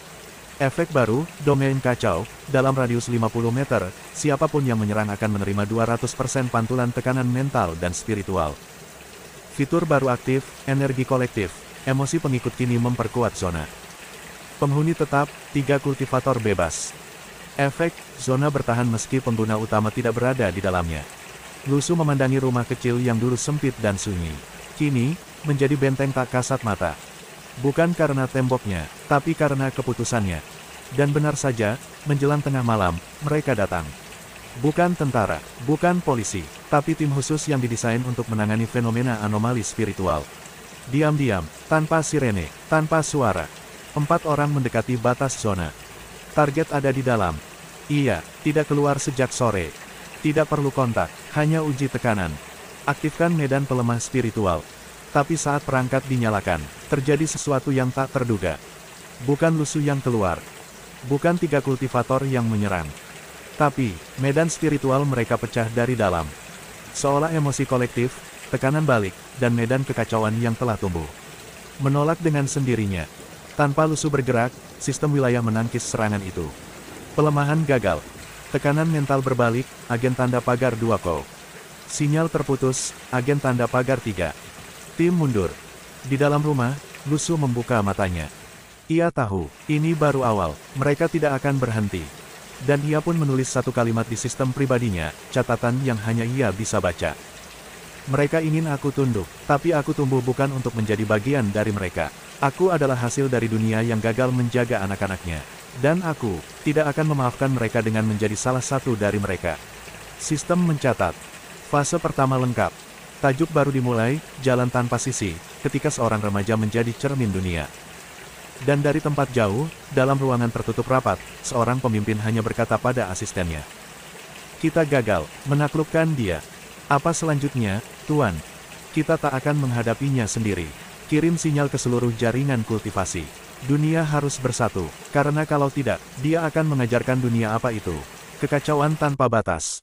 Efek baru, domain kacau, dalam radius 50 meter, siapapun yang menyerang akan menerima 200% pantulan tekanan mental dan spiritual. Fitur baru aktif, energi kolektif, emosi pengikut kini memperkuat zona. Penghuni tetap, 3 kultivator bebas. Efek, zona bertahan meski pengguna utama tidak berada di dalamnya. Lu Su memandangi rumah kecil yang dulu sempit dan sunyi. Kini, menjadi benteng tak kasat mata. Bukan karena temboknya, tapi karena keputusannya. Dan benar saja, menjelang tengah malam, mereka datang. Bukan tentara, bukan polisi, tapi tim khusus yang didesain untuk menangani fenomena anomali spiritual. Diam-diam, tanpa sirene, tanpa suara. 4 orang mendekati batas zona. Target ada di dalam. Iya, tidak keluar sejak sore. Tidak perlu kontak, hanya uji tekanan. Aktifkan medan pelemah spiritual. Tapi saat perangkat dinyalakan, terjadi sesuatu yang tak terduga. Bukan Lu Su yang keluar. Bukan 3 kultivator yang menyerang. Tapi, medan spiritual mereka pecah dari dalam. Seolah emosi kolektif, tekanan balik, dan medan kekacauan yang telah tumbuh menolak dengan sendirinya. Tanpa Lu Su bergerak, sistem wilayah menangkis serangan itu. Pelemahan gagal. Tekanan mental berbalik, agen tanda pagar 2 ko. Sinyal terputus, agen tanda pagar 3. Tim mundur. Di dalam rumah, Lu Su membuka matanya. Ia tahu, ini baru awal, mereka tidak akan berhenti. Dan ia pun menulis satu kalimat di sistem pribadinya, catatan yang hanya ia bisa baca. Mereka ingin aku tunduk, tapi aku tumbuh bukan untuk menjadi bagian dari mereka. Aku adalah hasil dari dunia yang gagal menjaga anak-anaknya. Dan aku tidak akan memaafkan mereka dengan menjadi salah satu dari mereka. Sistem mencatat. Fase pertama lengkap. Tajuk baru dimulai, jalan tanpa sisi, ketika seorang remaja menjadi cermin dunia. Dan dari tempat jauh, dalam ruangan tertutup rapat, seorang pemimpin hanya berkata pada asistennya. Kita gagal menaklukkan dia. Apa selanjutnya, Tuan? Kita tak akan menghadapinya sendiri. Kirim sinyal ke seluruh jaringan kultivasi. Dunia harus bersatu, karena kalau tidak, dia akan mengajarkan dunia apa itu. Kekacauan tanpa batas.